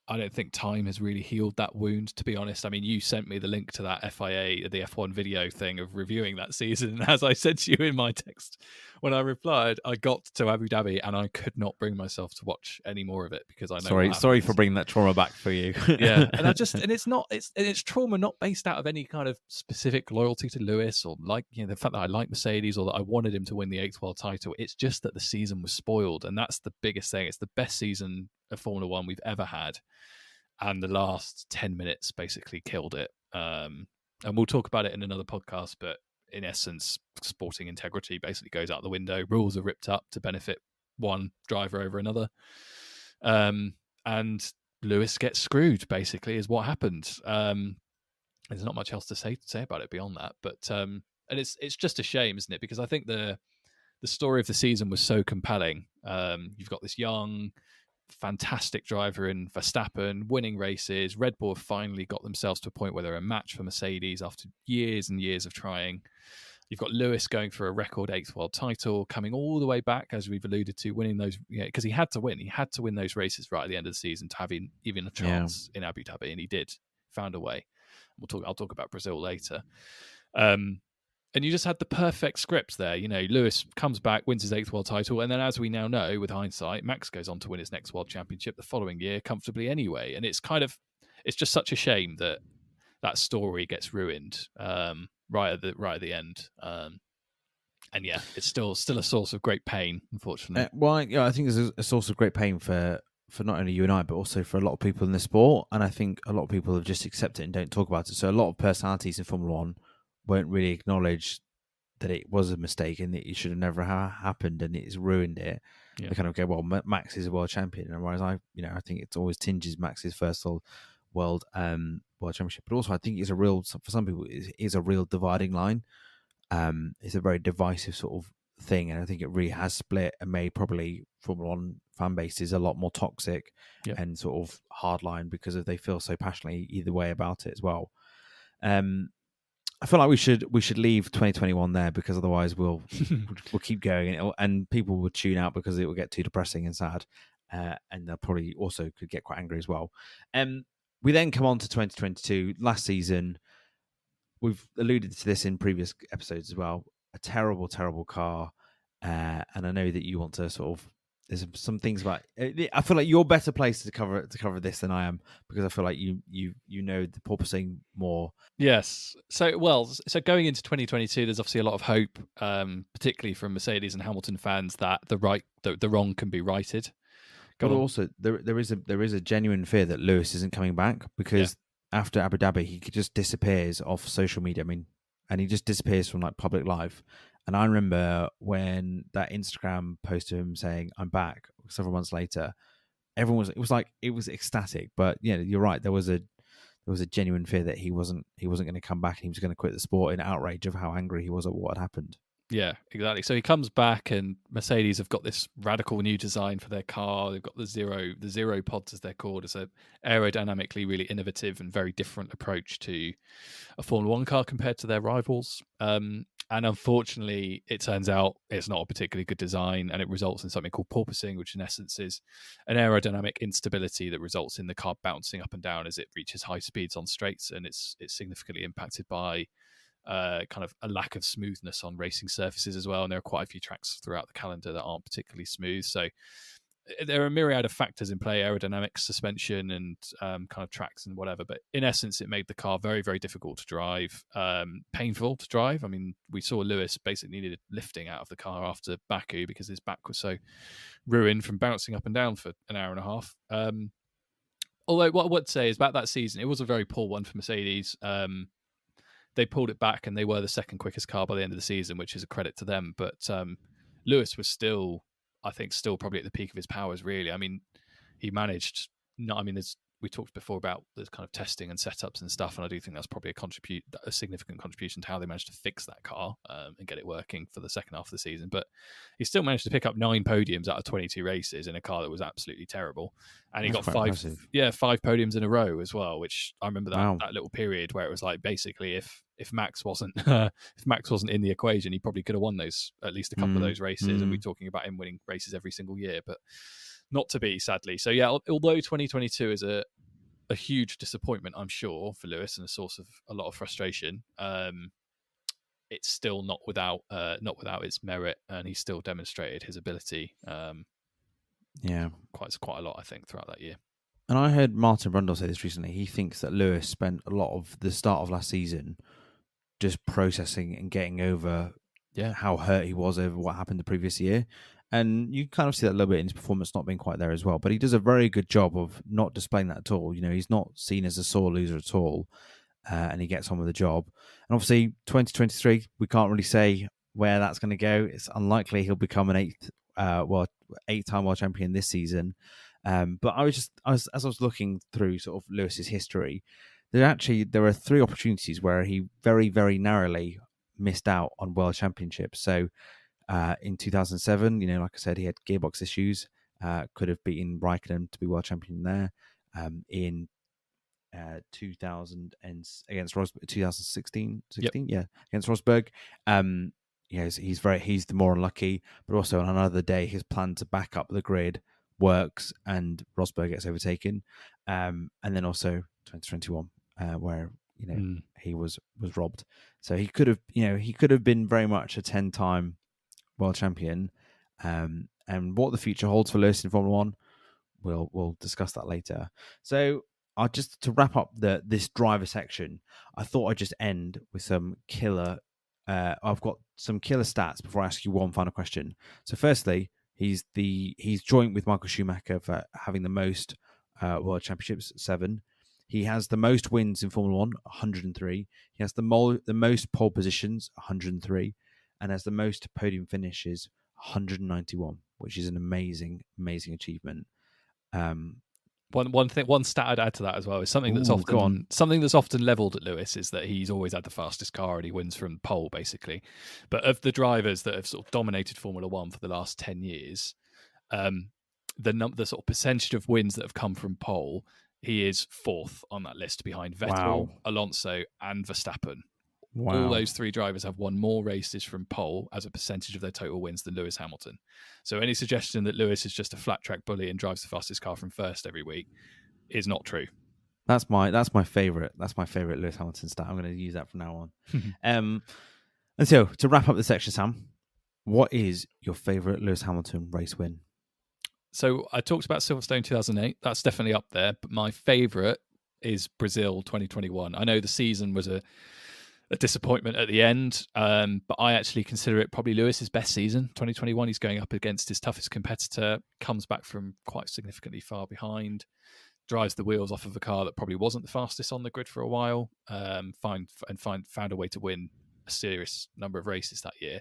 I don't think time has really healed that wound, to be honest. I mean, you sent me the link to that FIA, the F1 video thing of reviewing that season. And as I said to you in my text, when I replied, I got to Abu Dhabi and I could not bring myself to watch any more of it because I know. Sorry for bringing that trauma back for you. Yeah, and it's trauma not based out of any kind of specific loyalty to Lewis or the fact that I like Mercedes or that I wanted him to win the 8th world title. It's just that the season was spoiled, and that's the biggest thing. It's the best season of Formula One we've ever had. And the last 10 minutes basically killed it. And we'll talk about it in another podcast, but in essence, sporting integrity basically goes out the window. Rules are ripped up to benefit one driver over another. And Lewis gets screwed, basically, is what happened. There's not much else to say about it beyond that. But and it's just a shame, isn't it? Because I think the story of the season was so compelling. You've got this young, fantastic driver in Verstappen winning races. Red Bull have finally got themselves to a point where they're a match for Mercedes after years and years of trying. You've got Lewis going for a record 8th world title, coming all the way back, as we've alluded to, winning those, because he had to win. He had to win those races right at the end of the season to have even a chance in Abu Dhabi, and he did. Found a way. I'll talk about Brazil later. And you just had the perfect script there. Lewis comes back, wins his 8th world title, and then, as we now know, with hindsight, Max goes on to win his next world championship the following year comfortably anyway. And it's just such a shame that that story gets ruined right at the end. And it's still a source of great pain, unfortunately. I think it's a source of great pain for not only you and I, but also for a lot of people in the sport. And I think a lot of people have just accepted it and don't talk about it. So a lot of personalities in Formula One won't really acknowledge that it was a mistake and that it should have never happened and it's ruined it. Yeah. They kind of go, well, Max is a world champion, and whereas I think it's always tinges Max's first world championship, but also I think for some people it is a real dividing line. It's a very divisive sort of thing, and I think it really has split and made probably Formula One fan bases a lot more toxic and sort of hardline because they feel so passionately either way about it as well. I feel like we should leave 2021 there, because otherwise we'll keep going and people will tune out because it will get too depressing and sad, and they'll probably also could get quite angry as well. We then come on to 2022, last season. We've alluded to this in previous episodes as well. A terrible, terrible car, and I know that you want to sort of there's some things about. I feel like you're better placed to cover this than I am, because I feel like you know the porpoising more. Yes. So going into 2022, there's obviously a lot of hope, particularly from Mercedes and Hamilton fans, that the wrong can be righted. Go But on. also there is a genuine fear that Lewis isn't coming back, Yeah. because after Abu Dhabi he just disappears off social media. I mean, and he just disappears from like public life. And I remember when that Instagram post of him saying "I'm back" several months later, everyone it was ecstatic. But yeah, you're right. There was a genuine fear that he wasn't going to come back, and he was going to quit the sport in outrage of how angry he was at what had happened. Yeah, exactly. So he comes back, and Mercedes have got this radical new design for their car. They've got the zero pods, as they're called. It's a aerodynamically really innovative and very different approach to a Formula One car compared to their rivals. And unfortunately, it turns out it's not a particularly good design, and it results in something called porpoising, which in essence is an aerodynamic instability that results in the car bouncing up and down as it reaches high speeds on straights, and it's significantly impacted by kind of a lack of smoothness on racing surfaces as well. And there are quite a few tracks throughout the calendar that aren't particularly smooth. So there are a myriad of factors in play: aerodynamics, suspension, and kind of tracks and whatever. But in essence, it made the car very, very difficult to drive, painful to drive. I mean, we saw Lewis basically needed lifting out of the car after Baku because his back was so ruined from bouncing up and down for an hour and a half. Although what I would say is about that season, it was a very poor one for Mercedes. They pulled it back and they were the second quickest car by the end of the season, which is a credit to them. But Lewis was still, I think, still probably at the peak of his powers, really. I mean, he managed, no, I mean, we talked before about the kind of testing and setups and stuff, and I do think that's probably a significant contribution to how they managed to fix that car and get it working for the second half of the season. But he still managed to pick up 9 podiums out of 22 races in a car that was absolutely terrible, and he That's got quite impressive. 5 podiums in a row as well. Which I remember Wow. that little period where it was like basically if Max wasn't if Max wasn't in the equation, he probably could have won those at least a couple of those races, and we're talking about him winning races every single year, but not to be, sadly. So yeah, although 2022 is a huge disappointment, I'm sure, for Lewis, and a source of a lot of frustration, it's still not without its merit, and he still demonstrated his ability. Yeah, quite a lot, I think, throughout that year. and I heard Martin Brundle say this recently. He thinks that Lewis spent a lot of the start of last season just processing and getting over how hurt he was over what happened the previous year. And you kind of see that a little bit in his performance not being quite there as well. But he does a very good job of not displaying that at all. You know, he's not seen as a sore loser at all. And he gets on with the job. And obviously, 2023, we can't really say where that's going to go. It's unlikely he'll become an eight-time world champion this season. But as I was looking through sort of Lewis's history, there are 3 opportunities where he very, very narrowly missed out on world championships. So in 2007, you know, like I said, he had gearbox issues. Could have beaten Raikkonen to be world champion there. In 2000 and against Rosberg, 2016, yeah, against Rosberg. He's the more unlucky, but also on another day, his plan to back up the grid works and Rosberg gets overtaken. And then also 2021, where he was robbed. So he could have been very much a 10-time world champion. And what the future holds for Lewis in Formula One, we'll discuss that later. So just to wrap up this driver section, I thought I'd just end with some killer. I've got some killer stats before I ask you one final question. So firstly, he's joint with Michael Schumacher for having the most world championships, 7. He has the most wins in Formula One, 103. He has the most pole positions, 103, and has the most podium finishes, 191, which is an amazing achievement. One stat I'd add to that as well is something that's often leveled at Lewis is that he's always had the fastest car and he wins from pole, basically. But of the drivers that have sort of dominated Formula One for the last 10 years, the sort of percentage of wins that have come from pole, he is 4th on that list behind Vettel, Alonso, and Verstappen. Wow. All those 3 drivers have won more races from pole as a percentage of their total wins than Lewis Hamilton. So any suggestion that Lewis is just a flat track bully and drives the fastest car from first every week is not true. That's my favorite. That's my favorite Lewis Hamilton stat. I'm going to use that from now on. And so to wrap up the section, Sam, what is your favorite Lewis Hamilton race win? So I talked about Silverstone 2008. That's definitely up there. But my favourite is Brazil 2021. I know the season was a disappointment at the end, but I actually consider it probably Lewis's best season. 2021, he's going up against his toughest competitor, comes back from quite significantly far behind, drives the wheels off of a car that probably wasn't the fastest on the grid for a while, found a way to win a serious number of races that year.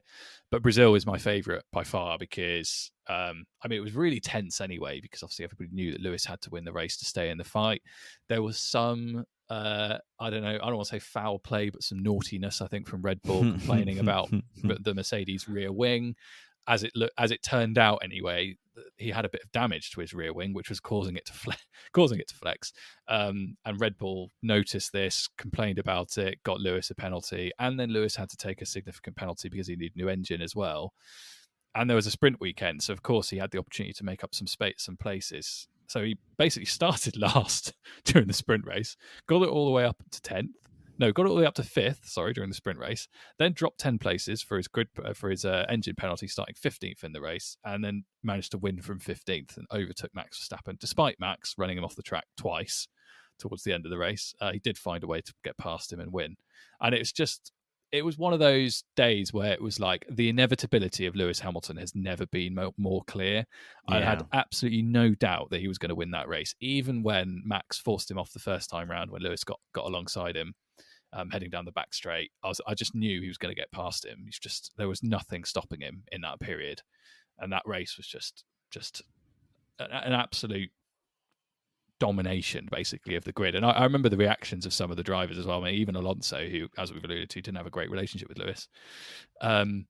But Brazil is my favourite by far because, it was really tense anyway, because obviously everybody knew that Lewis had to win the race to stay in the fight. There was some, I don't want to say foul play, but some naughtiness, I think, from Red Bull complaining about the Mercedes rear wing. As it turned out anyway, he had a bit of damage to his rear wing, which was causing it to flex. And Red Bull noticed this, complained about it, got Lewis a penalty, and then Lewis had to take a significant penalty because he needed a new engine as well. And there was a sprint weekend, so of course he had the opportunity to make up some places. So he basically started last during the sprint race, got it all the way up to 10th. No, got it all the way up to 5th, during the sprint race, then dropped 10 places for his engine penalty, starting 15th in the race, and then managed to win from 15th and overtook Max Verstappen, despite Max running him off the track twice towards the end of the race. He did find a way to get past him and win. And it was one of those days where it was like the inevitability of Lewis Hamilton has never been more clear. Yeah. I had absolutely no doubt that he was going to win that race, even when Max forced him off the first time round when Lewis got alongside him, heading down the back straight. I just knew he was going to get past him. There was nothing stopping him in that period. And that race was just an absolute domination, basically, of the grid. And I remember the reactions of some of the drivers as well. I mean, even Alonso, who, as we've alluded to, didn't have a great relationship with Lewis. I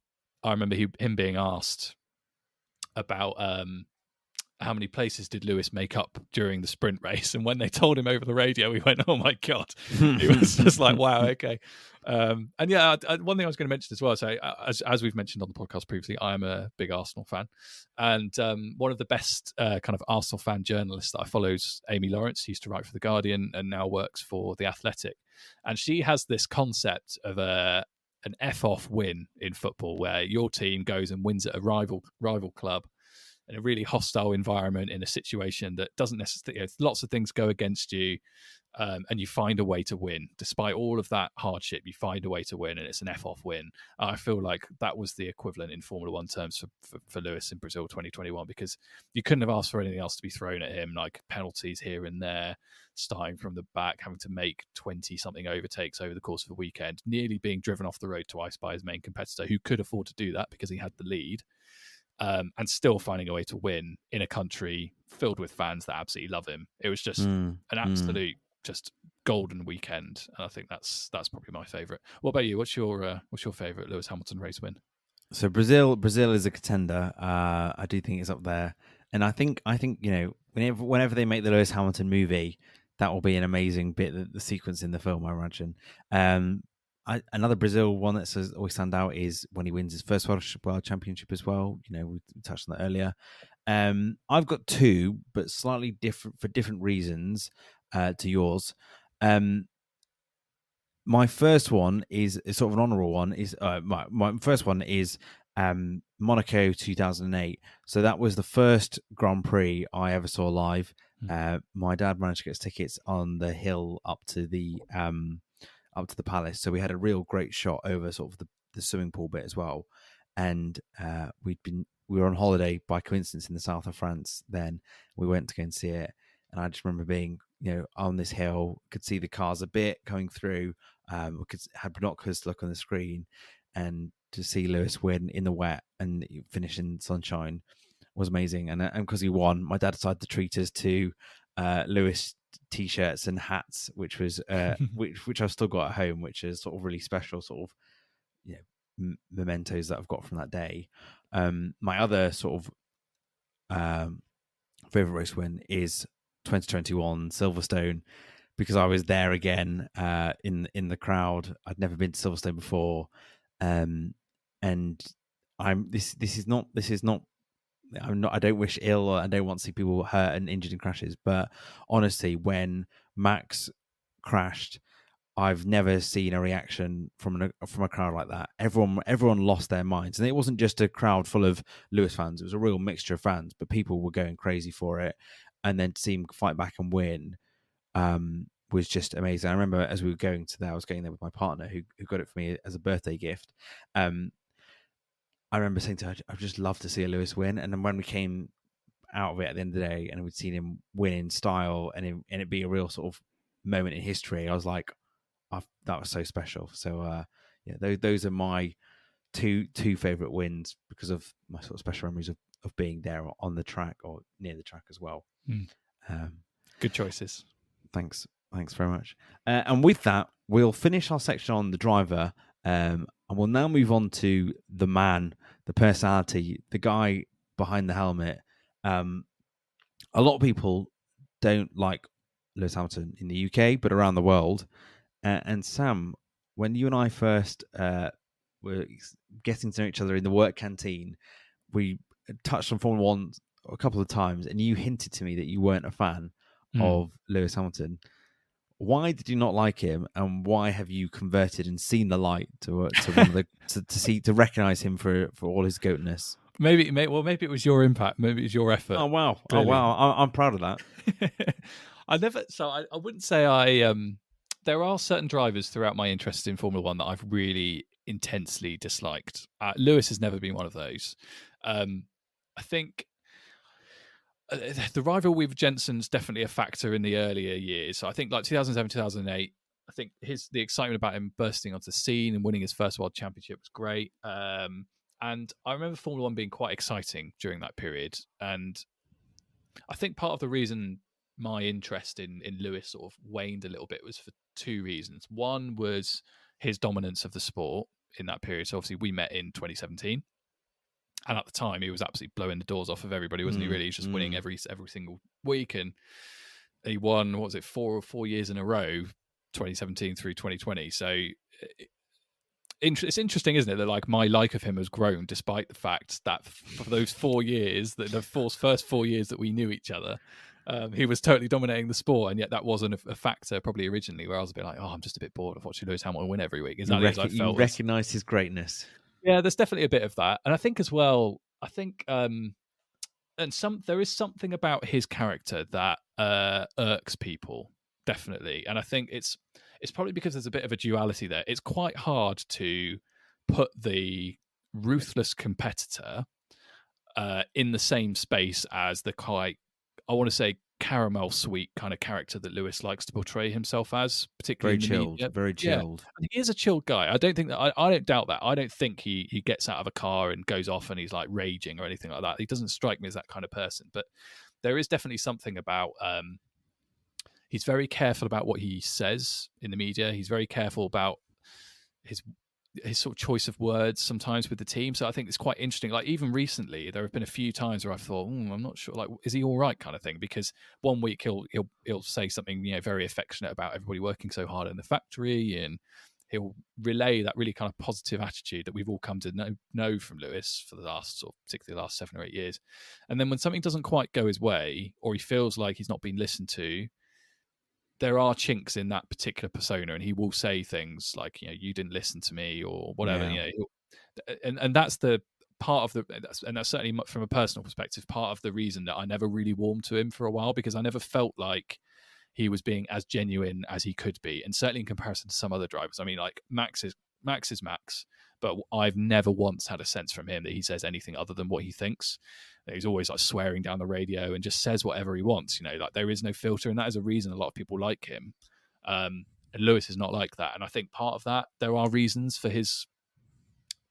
remember him being asked about how many places did Lewis make up during the sprint race, and when they told him over the radio, he went, "Oh my god!" It was just like, "Wow, okay." And yeah, one thing I was going to mention as well. So, as we've mentioned on the podcast previously, I am a big Arsenal fan, and one of the best kind of Arsenal fan journalists that I follow is Amy Lawrence. She used to write for the Guardian and now works for the Athletic, and she has this concept of an F-off win in football, where your team goes and wins at a rival club in a really hostile environment, in a situation that doesn't necessarily, lots of things go against you, and you find a way to win. Despite all of that hardship, you find a way to win, and it's an F-off win. I feel like that was the equivalent in Formula One terms for Lewis in Brazil 2021, because you couldn't have asked for anything else to be thrown at him, like penalties here and there, starting from the back, having to make 20-something overtakes over the course of a weekend, nearly being driven off the road twice by his main competitor, who could afford to do that because he had the lead. And still finding a way to win in a country filled with fans that absolutely love him. It was just an absolute just golden weekend, and I think that's probably my favourite. What about you? What's your favourite Lewis Hamilton race win? So Brazil is a contender. I do think it's up there, and I think whenever they make the Lewis Hamilton movie, that will be an amazing bit. The sequence in the film, I imagine. Another Brazil one that's always stand out is when he wins his first World Championship as well. We touched on that earlier. I've got two, but slightly different for different reasons to yours. My first one is sort of an honourable one. Is my first one is Monaco 2008. So that was the first Grand Prix I ever saw live. My dad managed to get us tickets on the hill up to the palace, so we had a real great shot over sort of the swimming pool bit as well. And we were on holiday by coincidence in the south of France. Then we went to go and see it, and I just remember being on this hill, could see the cars a bit coming through, had binoculars to look on the screen, and to see Lewis win in the wet and finish in sunshine was amazing. And because he won, my dad decided to treat us to Lewis t-shirts and hats, which was which I've still got at home, which is sort of really special sort of mementos that I've got from that day. My other sort of favorite race win is 2021 Silverstone, because I was there again in the crowd. I'd never been to Silverstone before, and this is not. I don't wish ill, or I don't want to see people hurt and injured in crashes. But honestly, when Max crashed, I've never seen a reaction from a crowd like that. Everyone lost their minds, and it wasn't just a crowd full of Lewis fans. It was a real mixture of fans, but people were going crazy for it. And then to see him fight back and win was just amazing. I remember as we were going to there, I was going there with my partner who got it for me as a birthday gift. I remember saying to her, I'd just love to see a Lewis win. And then when we came out of it at the end of the day and we'd seen him win in style and it be a real sort of moment in history, I was like, that was so special. So yeah, those are my two favorite wins because of my sort of special memories of being there on the track or near the track as well. Good choices. Thanks very much. And with that, we'll finish our section on the driver, and we'll now move on to the man, the personality, the guy behind the helmet. A lot of people don't like Lewis Hamilton in the UK, but around the world. And Sam, when you and I first were getting to know each other in the work canteen, we touched on Formula One a couple of times, and you hinted to me that you weren't a fan of Lewis Hamilton. Why did you not like him, and why have you converted and seen the light to one of the to recognize him for all his goatness? Maybe it was your impact. Maybe it was your effort. Oh wow! Clearly. Oh wow! I'm proud of that. I wouldn't say I. There are certain drivers throughout my interest in Formula One that I've really intensely disliked. Lewis has never been one of those. I think the rivalry with Jensen's definitely a factor in the earlier years. So I think like 2007, 2008, I think the excitement about him bursting onto the scene and winning his first world championship was great. And I remember Formula One being quite exciting during that period. And I think part of the reason my interest in Lewis sort of waned a little bit was for two reasons. One was his dominance of the sport in that period. So obviously we met in 2017. And at the time, he was absolutely blowing the doors off of everybody, wasn't he? Really, he was just winning every single week, and he won. What was it, 4 years in a row, 2017 through 2020. So it's interesting, isn't it, that like my like of him has grown despite the fact that for those 4 years, the first 4 years that we knew each other, he was totally dominating the sport, and yet that wasn't a factor probably originally. Where I was a bit like, I'm just a bit bored of watching Lewis Hamilton win every week. Exactly as I felt. You recognise his greatness. Yeah, there's definitely a bit of that, and I think as well. There is something about his character that irks people, definitely, and I think it's probably because there's a bit of a duality there. It's quite hard to put the ruthless competitor in the same space as the quite, I want to say, caramel sweet kind of character that Lewis likes to portray himself as, particularly very chilled, media. very chilled. Yeah. He is a chilled guy. I don't think that I don't doubt that. I don't think he gets out of a car and goes off and he's like raging or anything like that. He doesn't strike me as that kind of person. But there is definitely something about he's very careful about what he says in the media. He's very careful about his sort of choice of words sometimes with the team. So I think it's quite interesting. Like even recently, there have been a few times where I've thought, I'm not sure, like, is he all right kind of thing? Because one week he'll say something, very affectionate about everybody working so hard in the factory, and he'll relay that really kind of positive attitude that we've all come to know from Lewis for the last particularly the last 7 or 8 years. And then when something doesn't quite go his way, or he feels like he's not being listened to, there are chinks in that particular persona, and he will say things like, you didn't listen to me or whatever. Yeah. And that's the part of and that's certainly from a personal perspective, part of the reason that I never really warmed to him for a while, because I never felt like he was being as genuine as he could be, and certainly in comparison to some other drivers. I mean, like Max is Max, but I've never once had a sense from him that he says anything other than what he thinks. He's always like swearing down the radio and just says whatever he wants. Like there is no filter, and that is a reason a lot of people like him. And Lewis is not like that, and I think part of that, there are reasons for his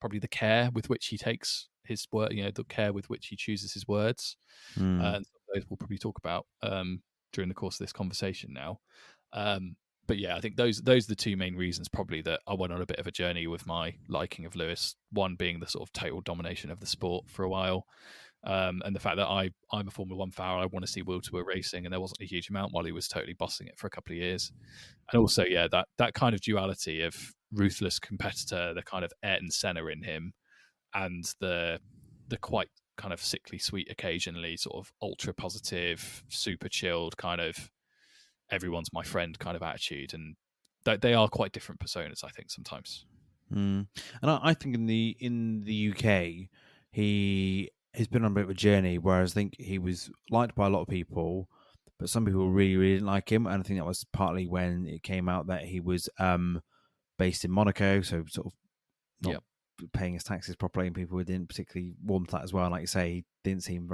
probably the care with which he takes his word, the care with which he chooses his words. And some of those we'll probably talk about during the course of this conversation now. But yeah, I think those are the two main reasons probably that I went on a bit of a journey with my liking of Lewis. One being the sort of total domination of the sport for a while. And the fact that I'm a Formula One fan, I want to see Will Tour racing, and there wasn't a huge amount while he was totally bossing it for a couple of years. And also, yeah, that kind of duality of ruthless competitor, the kind of Ayrton Senna in him, and the quite kind of sickly sweet occasionally, sort of ultra positive, super chilled kind of everyone's my friend kind of attitude. And they are quite different personas, I think, sometimes. And I think in the UK, he's been on a bit of a journey. Whereas I think he was liked by a lot of people, but some people really didn't like him. And I think that was partly when it came out that he was based in Monaco, so sort of not paying his taxes properly, and people didn't particularly warm to that as well. Like you say, he didn't seem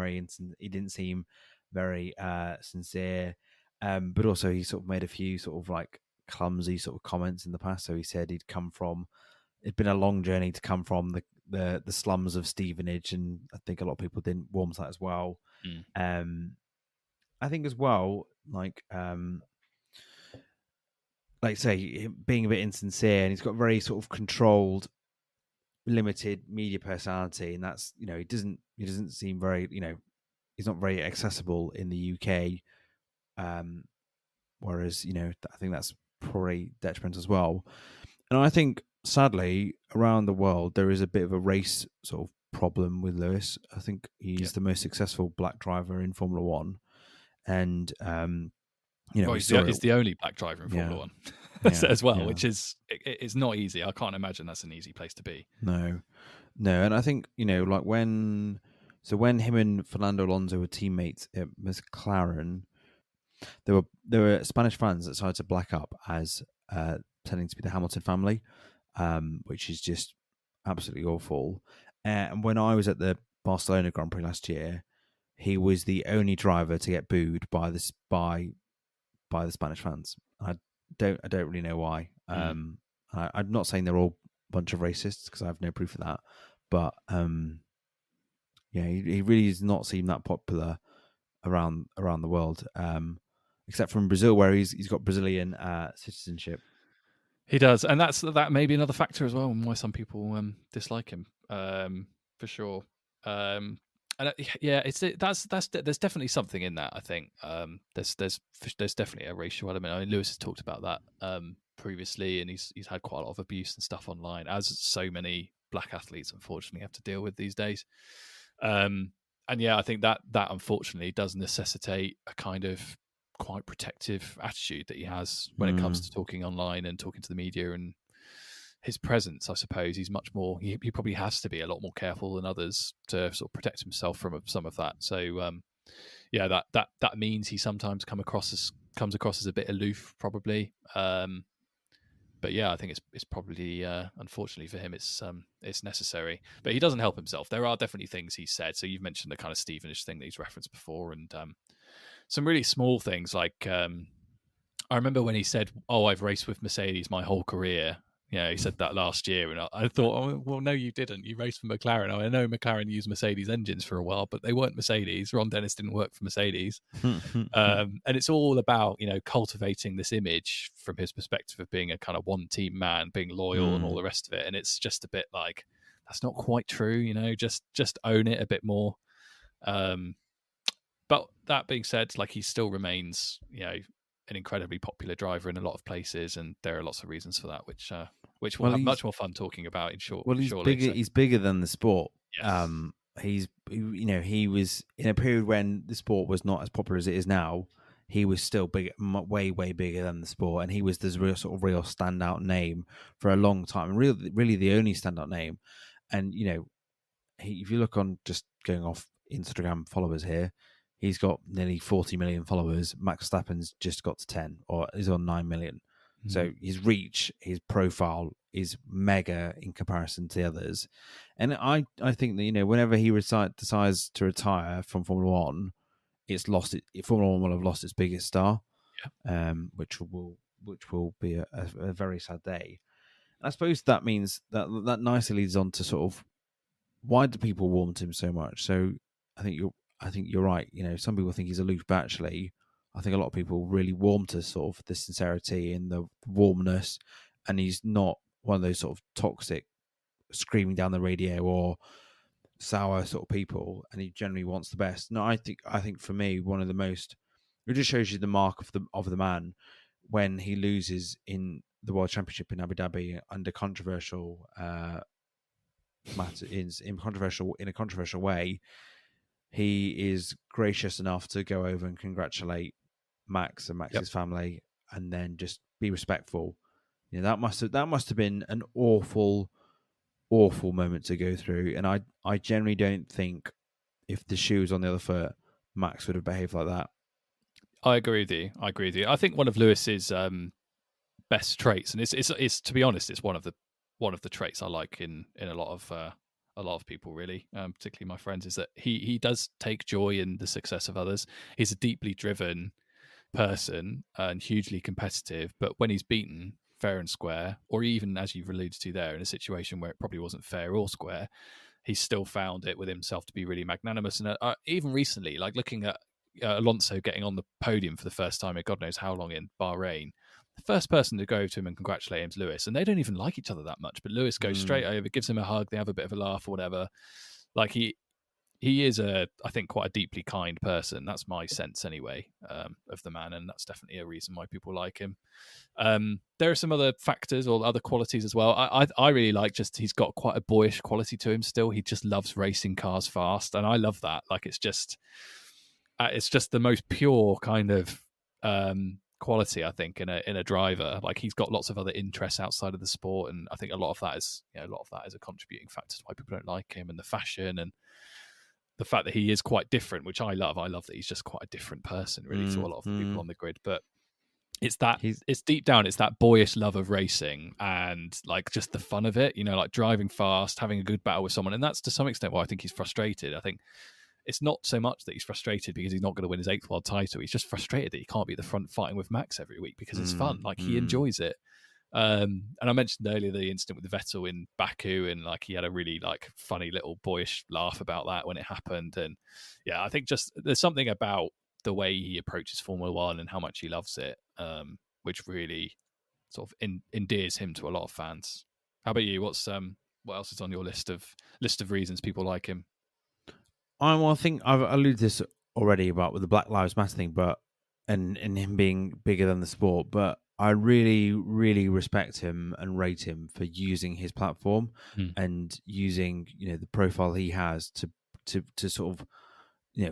very sincere. But also he sort of made a few sort of like clumsy sort of comments in the past. So he said it'd been a long journey to come from the slums of Stevenage, and I think a lot of people didn't warm to that as well. I think as well, like say, being a bit insincere, and he's got very sort of controlled, limited media personality, and that's he doesn't seem very he's not very accessible in the UK. Whereas I think that's probably detrimental as well. And I think sadly around the world there is a bit of a race sort of problem with Lewis. I think he's the most successful black driver in Formula One, and he's the only black driver in Formula One as well, which is it's not easy. I can't imagine that's an easy place to be. No, and I think like when him and Fernando Alonso were teammates at McLaren, there were Spanish fans that decided to black up as pretending to be the Hamilton family, which is just absolutely awful. And when I was at the Barcelona Grand Prix last year, he was the only driver to get booed by the Spanish fans. I don't really know why. I'm not saying they're all a bunch of racists because I have no proof of that, but he really does not seem that popular around the world, except from Brazil, where he's got Brazilian citizenship. He does, and that may be another factor as well, and why some people dislike him, for sure. And there's definitely something in that. I think there's definitely a racial element. I mean, Lewis has talked about that previously, and he's had quite a lot of abuse and stuff online, as so many black athletes unfortunately have to deal with these days. And I think that unfortunately does necessitate a kind of quite protective attitude that he has when it comes to talking online and talking to the media, and his presence. I suppose he's much more. He probably has to be a lot more careful than others to sort of protect himself from some of that. So that means he sometimes comes across as a bit aloof, probably. But I think it's probably unfortunately for him it's necessary. But he doesn't help himself. There are definitely things he's said. So you've mentioned the kind of Stevenage thing that he's referenced before, and some really small things like I remember when he said, "Oh, I've raced with Mercedes my whole career." He said that last year, and I thought, "Oh, well, no, you didn't. You raced for McLaren." I know McLaren used Mercedes engines for a while, but they weren't Mercedes. Ron Dennis didn't work for Mercedes, and it's all about cultivating this image from his perspective of being a kind of one-team man, being loyal, and all the rest of it. And it's just a bit like that's not quite true. Just own it a bit more. But that being said, like he still remains, an incredibly popular driver in a lot of places, and there are lots of reasons for that, which we'll have much more fun talking about in short. Well, he's bigger than the sport. Yes. He was in a period when the sport was not as popular as it is now. He was still big, way bigger than the sport, and he was this real standout name for a long time, and really the only standout name. And if you look on just going off Instagram followers here, he's got nearly 40 million followers. Max Verstappen's just got to 10, or is on 9 million. Mm-hmm. So his reach, his profile is mega in comparison to the others. And I think that, whenever he decides to retire from Formula One, Formula One will have lost its biggest star, which will be a very sad day. And I suppose that means that nicely leads on to sort of why do people warm to him so much? So I think you're right. Some people think he's aloof, but actually, I think a lot of people really warm to sort of the sincerity and the warmness, and he's not one of those sort of toxic, screaming down the radio or sour sort of people. And he generally wants the best. No, I think for me, one of the most, it just shows you the mark of the man when he loses in the World Championship in Abu Dhabi under controversial matter in a controversial way. He is gracious enough to go over and congratulate Max and Max's family, and then just be respectful. that must have been an awful moment to go through. And I generally don't think if the shoe was on the other foot, Max would have behaved like that. I agree with you. I think one of Lewis's best traits, and it's to be honest, it's one of the traits I like in a lot of people, really, particularly my friends, is that he does take joy in the success of others. He's a deeply driven person and hugely competitive, but when he's beaten fair and square, or even as you've alluded to there, in a situation where it probably wasn't fair or square, he's still found it with himself to be really magnanimous. And even recently, like looking at Alonso getting on the podium for the first time in God knows how long in Bahrain, the first person to go to him and congratulate him is Lewis, and they don't even like each other that much. But Lewis goes straight over, gives him a hug, they have a bit of a laugh or whatever. Like he is I think quite a deeply kind person. That's my sense anyway, of the man, and that's definitely a reason why people like him. There are some other factors or other qualities as well. I really like, just he's got quite a boyish quality to him still. He just loves racing cars fast, and I love that. Like it's just the most pure kind of quality, I think, in a driver. Like he's got lots of other interests outside of the sport, and I think a lot of that is a contributing factor to why people don't like him, and the fashion and the fact that he is quite different, which I love. I love that he's just quite a different person, really, to a lot of the people on the grid. But it's deep down, it's that boyish love of racing and like just the fun of it, like driving fast, having a good battle with someone. And that's to some extent why I think he's frustrated. I think it's not so much that he's frustrated because he's not going to win his 8th world title. He's just frustrated that he can't be at the front fighting with Max every week because it's fun. Like he enjoys it. And I mentioned earlier the incident with Vettel in Baku, and like he had a really like funny little boyish laugh about that when it happened. And yeah, I think just there's something about the way he approaches Formula One and how much he loves it, which really sort of endears him to a lot of fans. How about you? What else is on your list of reasons people like him? I think I've alluded to this already about with the Black Lives Matter thing, but and him being bigger than the sport. But I really, really respect him and rate him for using his platform and using the profile he has to sort of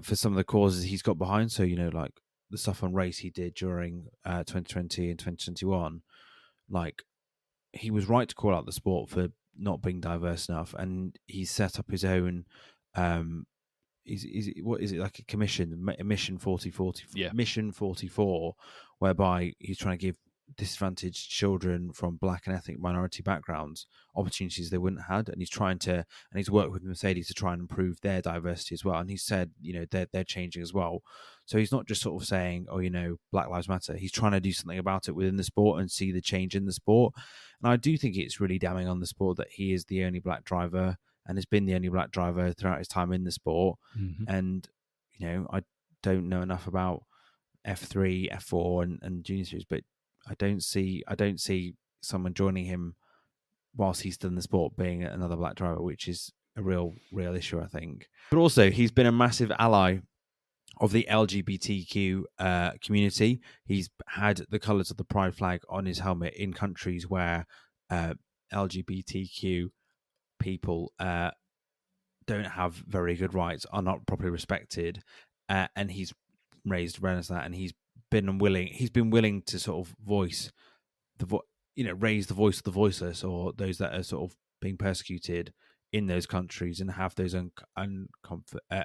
for some of the causes he's got behind. So like the stuff on race he did during 2020 and 2021, like he was right to call out the sport for not being diverse enough, and he set up his own what is it, like a commission, mission 4040, mission 44, whereby he's trying to give disadvantaged children from black and ethnic minority backgrounds opportunities they wouldn't have had, and he's worked with Mercedes to try and improve their diversity as well. And he said they're changing as well, so he's not just sort of saying Black Lives Matter. He's trying to do something about it within the sport and see the change in the sport. And I do think it's really damning on the sport that he is the only black driver and has been the only black driver throughout his time in the sport. And I don't know enough about F3, F4, and junior series, but I don't see someone joining him whilst he's still in the sport being another black driver, which is a real issue, I think. But also, he's been a massive ally of the LGBTQ community. He's had the colours of the pride flag on his helmet in countries where LGBTQ people don't have very good rights, are not properly respected, and he's raised awareness of that, and he's been willing to sort of voice raise the voice of the voiceless, or those that are sort of being persecuted in those countries, and have those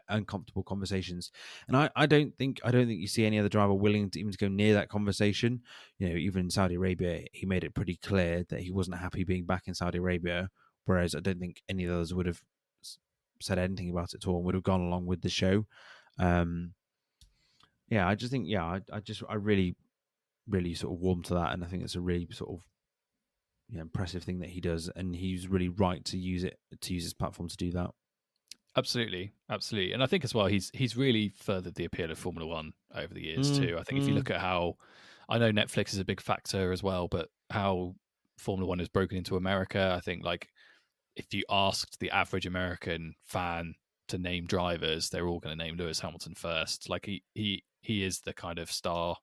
uncomfortable conversations. And I don't think you see any other driver willing to even go near that conversation. Even in Saudi Arabia, he made it pretty clear that he wasn't happy being back in Saudi Arabia, whereas I don't think any of the others would have said anything about it at all and would have gone along with the show. I just think I really sort of warm to that, and I think it's a really sort of impressive thing that he does, and he's really right to use his platform to do that. Absolutely, and I think as well he's really furthered the appeal of Formula One over the years too. I think if you look at how, I know Netflix is a big factor as well, but how Formula One is broken into America, I think like if you asked the average American fan to name drivers, they're all going to name Lewis Hamilton first. Like he is the kind of star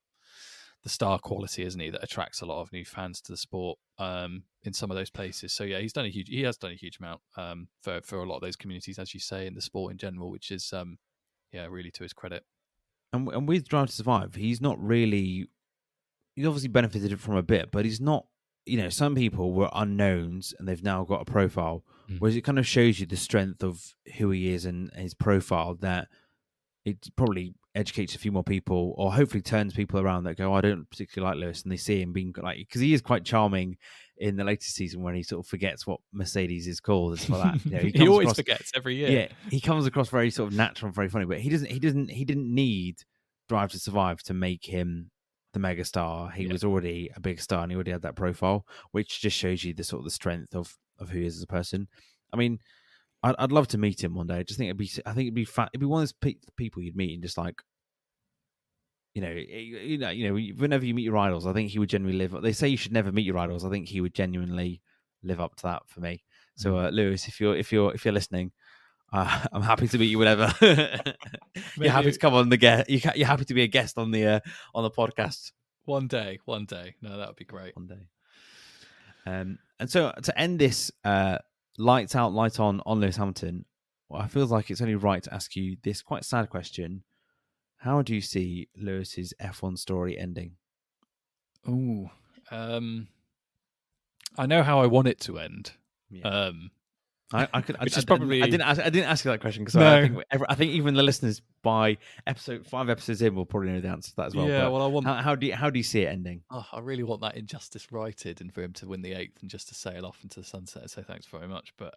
quality, isn't he, that attracts a lot of new fans to the sport in some of those places. So yeah, he has done a huge amount for a lot of those communities, as you say, in the sport in general, which is really to his credit. And with Drive to Survive, he's obviously benefited from a bit, but he's not some people were unknowns and they've now got a profile, whereas it kind of shows you the strength of who he is and his profile, that it probably educates a few more people, or hopefully turns people around that go, I don't particularly like Lewis, and they see him being like, because he is quite charming in the latest season when he sort of forgets what Mercedes is called and stuff like that. He He comes always across, forgets every year. yeah, he comes across very sort of natural and very funny, but he didn't need Drive to Survive to make him the mega star. He was already a big star and he already had that profile, which just shows you the sort of the strength of who he is as a person. I mean, I'd love to meet him one day. I just think it'd be fun. It'd be one of those people you'd meet and just like, whenever you meet your idols, I think he would genuinely live. They say you should never meet your idols. I think he would genuinely live up to that for me. So, Lewis, if you're listening, I'm happy to meet you whenever. You're happy to come on the guest. You're happy to be a guest on the podcast. One day. No, that would be great. One day. And so to end this lights out, light on Lewis Hamilton, well, I feel like it's only right to ask you this quite sad question. How do you see Lewis's F1 story ending? Oh, I know how I want it to end. Yeah. I didn't ask you that question because I think even the listeners by 5 episodes in will probably know the answer to that as well. Yeah, but well, I want. How do you see it ending? Oh, I really want that injustice righted and for him to win the 8th and just to sail off into the sunset and say thanks very much. But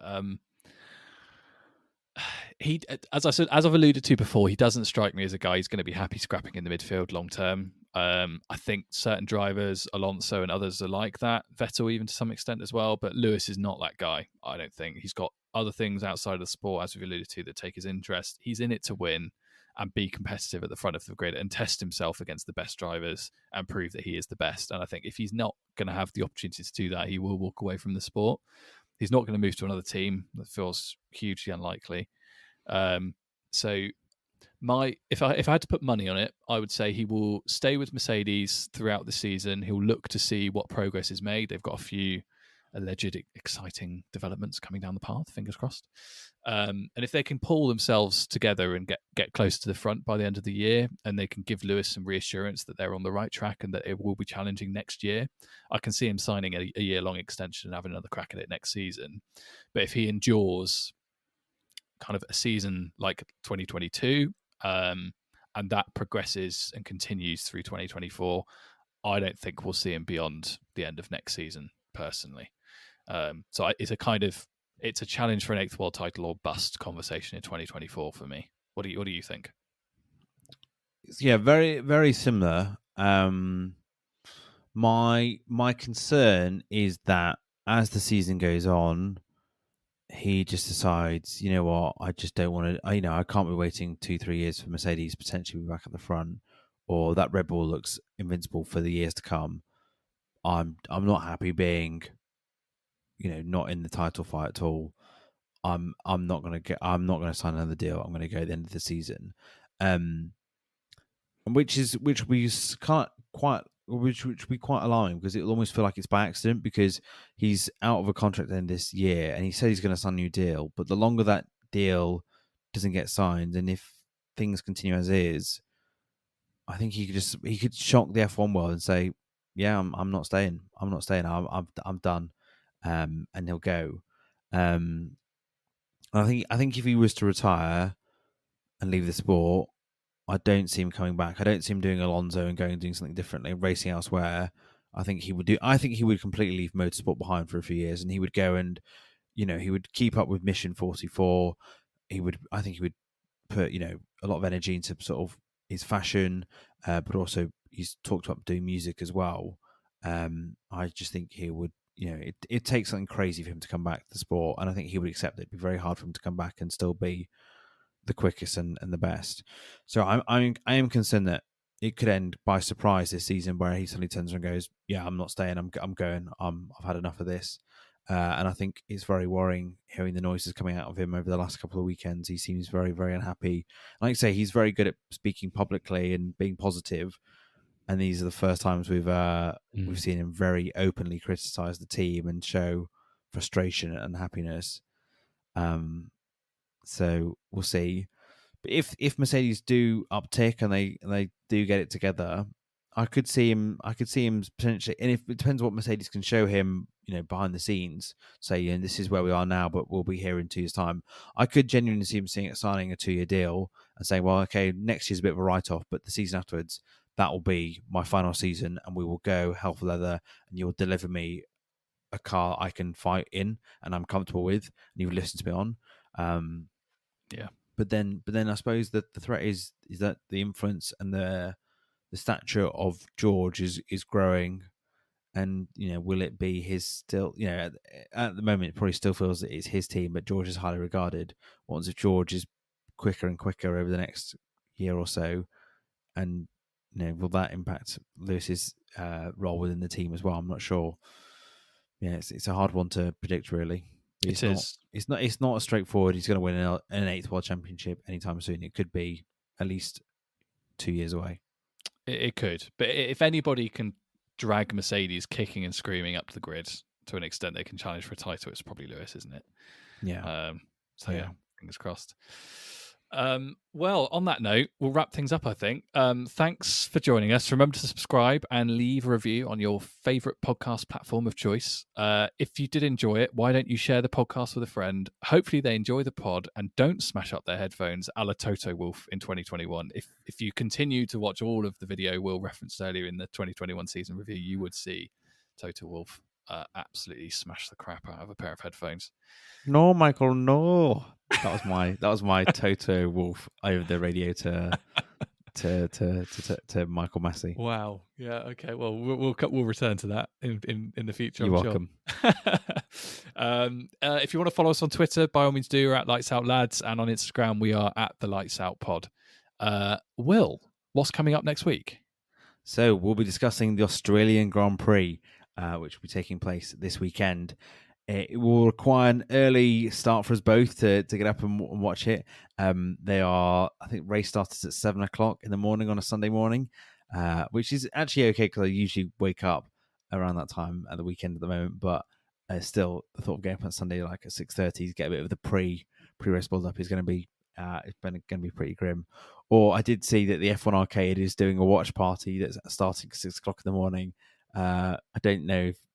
he, as I've alluded to before, he doesn't strike me as a guy who's going to be happy scrapping in the midfield long term. I think certain drivers, Alonso and others, are like that. Vettel even to some extent as well. But Lewis is not that guy. I don't think. He's got other things outside of the sport, as we've alluded to, that take his interest. He's in it to win and be competitive at the front of the grid and test himself against the best drivers and prove that he is the best. And I think if he's not going to have the opportunity to do that, he will walk away from the sport. He's not going to move to another team. That feels hugely unlikely. So if I had to put money on it, I would say he will stay with Mercedes throughout the season. He'll look to see what progress is made. They've got a few alleged exciting developments coming down the path, fingers crossed. And if they can pull themselves together and get close to the front by the end of the year, and they can give Lewis some reassurance that they're on the right track and that it will be challenging next year, I can see him signing a year-long extension and having another crack at it next season. But if he endures kind of a season like 2022, and that progresses and continues through 2024, I don't think we'll see him beyond the end of next season, personally. So it's a challenge for an 8th world title or bust conversation in 2024 for me. What do you think? Yeah, very, very similar. My concern is that as the season goes on, he just decides, you know what, I just don't want to. I can't be waiting 2-3 years for Mercedes potentially be back at the front, or that Red Bull looks invincible for the years to come. I'm not happy being, not in the title fight at all. I'm not gonna sign another deal. I'm gonna go at the end of the season, which we can't quite. Which would be quite alarming because it'll almost feel like it's by accident because he's out of a contract end this year and he said he's going to sign a new deal. But the longer that deal doesn't get signed, and if things continue as is, I think he could shock the F1 world and say, "Yeah, I'm not staying. I'm not staying. I'm done," and he'll go. I think if he was to retire and leave the sport, I don't see him coming back. I don't see him doing Alonso and going and doing something differently and racing elsewhere. I think he would completely leave motorsport behind for a few years, and he would go and, he would keep up with Mission 44. I think he would put, a lot of energy into sort of his fashion, but also he's talked about doing music as well. I just think he would, it takes something crazy for him to come back to the sport, and I think he would accept it. It'd be very hard for him to come back and still be the quickest and the best. So I am concerned that it could end by surprise this season, where he suddenly turns around and goes, "Yeah, I'm not staying. I'm going. I've had enough of this." And I think it's very worrying hearing the noises coming out of him over the last couple of weekends. He seems very, very unhappy. Like I say, he's very good at speaking publicly and being positive. And these are the first times we've seen him very openly criticize the team and show frustration and unhappiness. So we'll see. But if Mercedes do uptick and they do get it together, I could see him potentially, and if it depends what Mercedes can show him, behind the scenes, say, this is where we are now, but we'll be here in 2 years' time. I could genuinely see him signing a 2-year deal and saying, well, okay, next year's a bit of a write-off, but the season afterwards, that will be my final season, and we will go hell for leather, and you'll deliver me a car I can fight in and I'm comfortable with, and you listen to me on. Yeah. But then I suppose that the threat is that the influence and the stature of George is growing, and will it be his still? At the moment, it probably still feels that it's his team, but George is highly regarded. What if George is quicker and quicker over the next year or so, and will that impact Lewis's role within the team as well? I'm not sure. Yeah, it's a hard one to predict, really. It is. It's not as straightforward. He's going to win an 8th World Championship anytime soon. It could be at least 2 years away. It could, but if anybody can drag Mercedes kicking and screaming up to the grid to an extent they can challenge for a title, it's probably Lewis, isn't it? Yeah. Yeah, fingers crossed. Well, on that note, we'll wrap things up, I think. Thanks for joining us. Remember to subscribe and leave a review on your favourite podcast platform of choice. If you did enjoy it, why don't you share the podcast with a friend? Hopefully they enjoy the pod and don't smash up their headphones a la Toto Wolff in 2021. If you continue to watch all of the video Will referenced earlier in the 2021 season review, you would see Toto Wolff absolutely smash the crap out of a pair of headphones. No, Michael, no. That was my Toto Wolff over the radio to Michael Massey. Wow. Yeah. Okay. Well, we'll return to that in the future. You're welcome. If you want to follow us on Twitter, by all means do. We're at Lights Out Lads, and on Instagram we are at the Lights Out Pod. Will, what's coming up next week? So we'll be discussing the Australian Grand Prix, which will be taking place this weekend. It will require an early start for us both to get up and watch it. I think race starts at 7 o'clock in the morning on a Sunday morning, which is actually okay because I usually wake up around that time at the weekend at the moment. But still, the thought of getting up on Sunday like at 6:30 to get a bit of the pre-race build up is going to be pretty grim. Or I did see that the F1 Arcade is doing a watch party that's starting at 6 o'clock in the morning.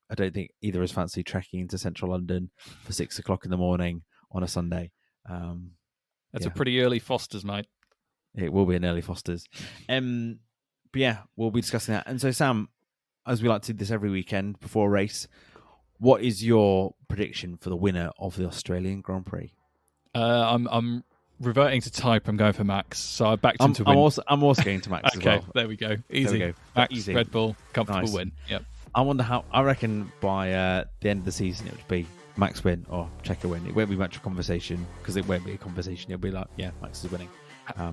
I don't think either is fancy trekking into central London for 6 o'clock in the morning on a Sunday. That's a pretty early Foster's, mate. It will be an early Foster's. But yeah, we'll be discussing that. And so, Sam, as we like to do this every weekend before a race, what is your prediction for the winner of the Australian Grand Prix? I'm reverting to type. I'm going for Max. So I backed him to win. I'm also going to Max as well. Okay, there we go. Easy. There we go. Max, Easy. Red Bull, comfortable Nice. win. Yep. I wonder how. I reckon by the end of the season it would be Max win or Checo win. It won't be much of a conversation because it won't be a conversation. It'll be like, yeah, Max is winning.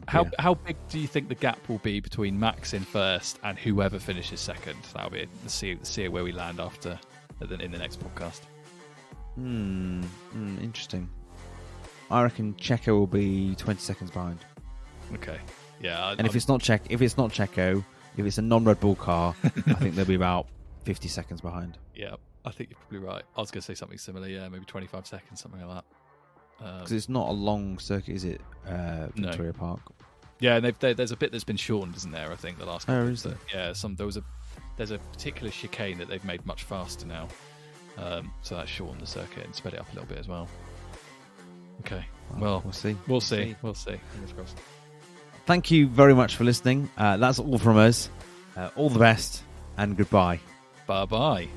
How big do you think the gap will be between Max in first and whoever finishes second? That'll be it. Let's see where we land after in the next podcast. Interesting. I reckon Checo will be 20 seconds behind. Okay. Yeah. If it's not Checo, if it's a non-Red Bull car, I think they'll be about 50 seconds behind. Yeah, I think you're probably right. I was going to say something similar. Yeah, maybe 25 seconds, something like that. Because it's not a long circuit, is it? Victoria Park. Yeah, and there's a bit that's been shortened, isn't there? I think the last. Oh, is there? Yeah, there's a particular chicane that they've made much faster now, so that's shortened the circuit and sped it up a little bit as well. Okay, well, we'll see. We'll see. Fingers crossed. Thank you very much for listening. That's all from us. All the best and goodbye. Bye-bye.